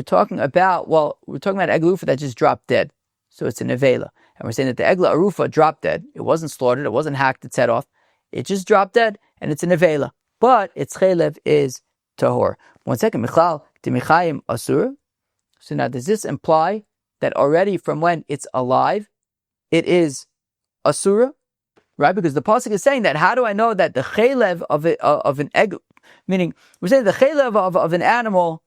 talking about egla arufa that just dropped dead, so it's a neveilah. And we're saying that the egla arufa dropped dead. It wasn't slaughtered. It wasn't hacked its head off. It just dropped dead, and it's a neveilah. But its cheilev is tahor. 1 second. Michal timichayim asur. So now, does this imply that already from when it's alive, it is asura? Right? Because the pasuk is saying that. How do I know that the cheilev of an egg, meaning we're saying the cheilev of an animal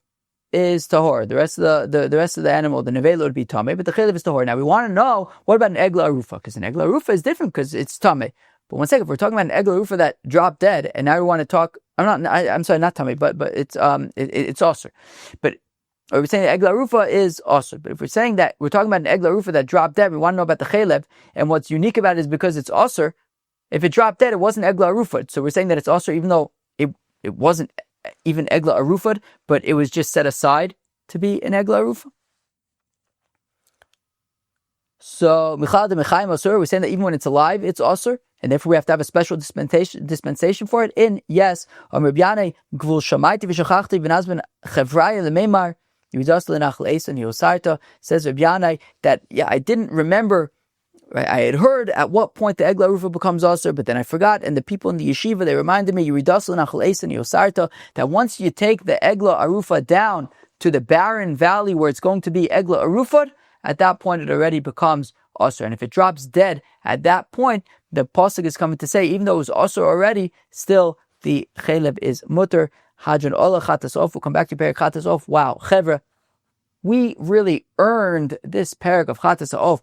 is tahor. The rest of the animal, the neveilah would be tamei, but the cheilev is tahor. Now we want to know what about an egla arufa, because an egla arufa is different because it's tamei. But 1 second, if we're talking about an egla arufa that dropped dead, and now we want to talk. I'm sorry, not tamei, but it's osur. But we're saying the egla arufa is osur. But if we're saying that we're talking about an egla arufa that dropped dead, we want to know about the cheilev, and what's unique about it is because it's osur. If it dropped dead, it wasn't egla arufa. So we're saying that it's osur, even though it wasn't even egla arufad, but it was just set aside to be an egla arufa. So michal de mechayim asur, we're saying that even when it's alive, it's asur, and therefore we have to have a special dispensation for it. In yes, Rabbiane gvul shamaiti v'shachachti v'nazben chevraya lemeimar yividas lenachal esan yosarta, says Rabbiane that I didn't remember Right? I had heard at what point the egla arufa becomes asur, but then I forgot. And the people in the yeshiva, they reminded me, that once you take the egla arufa down to the barren valley where it's going to be egla arufat, at that point it already becomes asur. And if it drops dead, at that point, the pasuk is coming to say, even though it was asur already, still the cheilev is mutter. Hadron ola chatas of. We'll come back to parak chatas of. Wow, chevra, we really earned this parak of chatas of.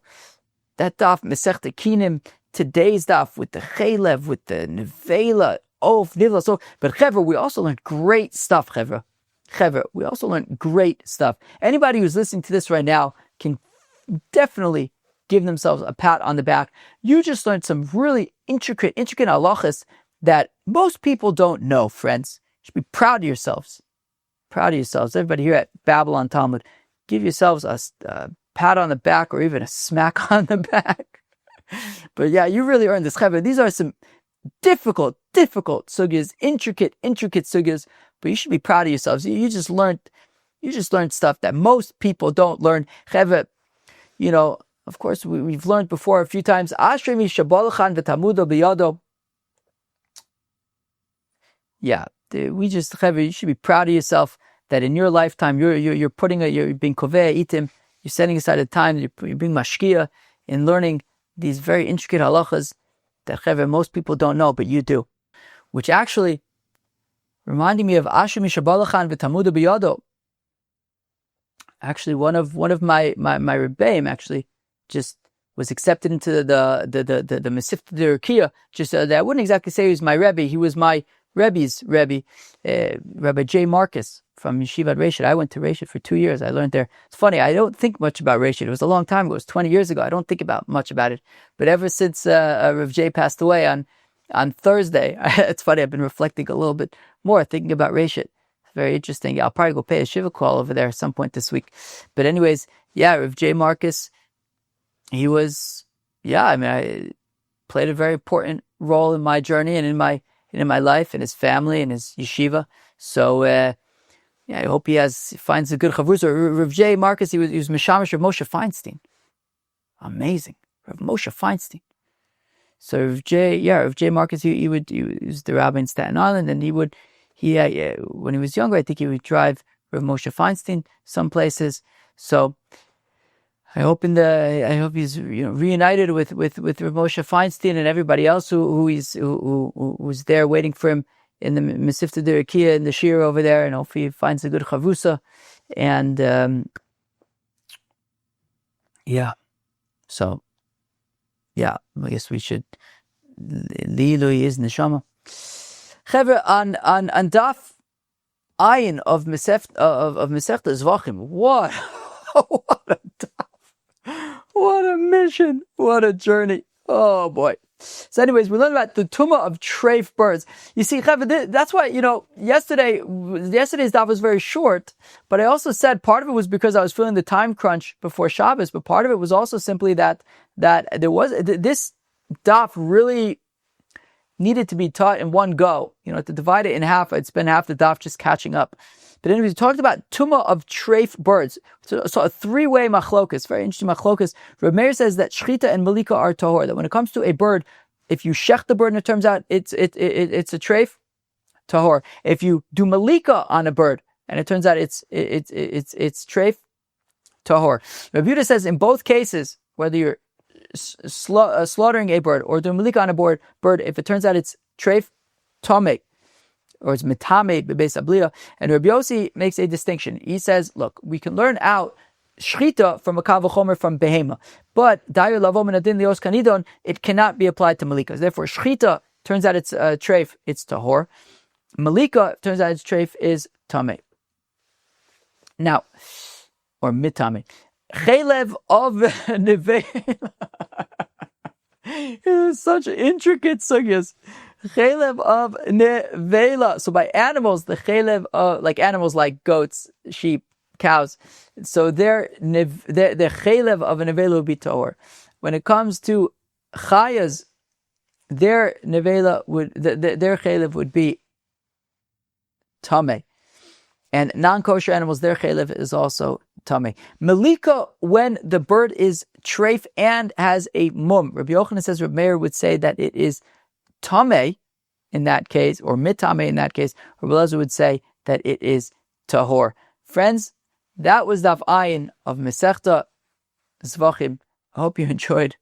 That daf Masechta Kinim, today's daf with the Cheilev, with the neveilah, nivla. So, but chevra, we also learned great stuff. Chevra, we also learned great stuff. Anybody who's listening to this right now can definitely give themselves a pat on the back. You just learned some really intricate halachas that most people don't know. Friends, you should be proud of yourselves. Everybody here at Babble on Talmud, give yourselves a pat on the back or even a smack on the back. But yeah, you really earned this. These are some difficult sugyas, intricate sugyas, but you should be proud of yourselves. You just learned stuff that most people don't learn. Of course, we've learned before a few times. Ashrei shabalachan v'tamudo biyado. Yeah, you should be proud of yourself that in your lifetime you're being kovei itim. You're setting aside a time, you're being mashkia in learning these very intricate halachas that most people don't know, but you do. Which actually, reminding me of Ashim Shabalachan v'Tamuda biyado. Actually, one of my rebbeim actually just was accepted into the Mesifta Derukia. Just I wouldn't exactly say he was my rebbe. He was my rebbe's rebbe, Rabbi J. Marcus from Yeshivat Reshit. I went to Reshit for 2 years. I learned there. It's funny, I don't think much about Reshit. It was a long time ago. It was 20 years ago. I don't think much about it. But ever since Rav J passed away on Thursday, it's funny, I've been reflecting a little bit more, thinking about Reshit. It's very interesting. I'll probably go pay a Shiva call over there at some point this week. But anyways, yeah, Rav J. Marcus, he was, I played a very important role in my journey and in my life, and his family, and his yeshiva. So, I hope he finds a good chavrusa. Rav J. Marcus, he was Mishamish Rav Moshe Feinstein. Amazing. Rav Moshe Feinstein. So Rav J. Marcus, he was the rabbi in Staten Island, and when he was younger, I think he would drive Rav Moshe Feinstein some places. So I hope he's reunited with Rav Moshe Feinstein and everybody else who was there waiting for him in the Mesifta Derukia in the Shir over there, and hopefully he finds a good chavrusa. And I guess we should Lilu is neshama. Chevra on Daf Ayin of Mesefta Zevachim. What a daf! What a mission! What a journey! Oh boy! So, anyways, we learned about the Tumah of treif birds. You see, Chevra, that's why yesterday's daf was very short. But I also said part of it was because I was feeling the time crunch before Shabbos. But part of it was also simply that there was this daf really needed to be taught in one go. To divide it in half, I'd spend half the daf just catching up. But anyways, we talked about Tumah of treif birds. So a three-way machlokas, very interesting machlokas. Reb Meir says that shchita and Melikah are tahor. That when it comes to a bird, if you shech the bird and it turns out it's a treif, tahor. If you do Melikah on a bird and it turns out it's treif, tahor. Reb Yehuda says in both cases, whether you're slaughtering a bird or doing Melikah on a bird, if it turns out it's treif, tameh, or it's mitame bebeis abliya. And Rabbi Yossi makes a distinction. He says, look, we can learn out shchita from a kal v'chomer from behema, but dayu lavo min adin lios kanidon, it cannot be applied to Melikah. Therefore, shchita turns out it's treif, it's tahor. Melikah turns out it's treif, is tameh. Now, or mitame. Cheilev of neveilah. Such intricate sugyas. Cheilev of neveilah. So by animals, the cheilev, like animals like goats, sheep, cows. So their cheilev of a neveilah would be tahor. When it comes to chayas, their neveilah their cheilev would be tameh. And non-kosher animals, their cheilev is also Tameh. Melikah, when the bird is treif and has a mum. Rabbi Yochanan says Rabbi Meir would say that it is Tameh in that case, or mitame in that case. Rabbi Elazar would say that it is tahor. Friends, that was Daf Ayin of Masechta Zevachim. I hope you enjoyed.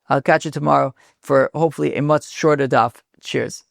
I'll catch you tomorrow for hopefully a much shorter daf. Cheers.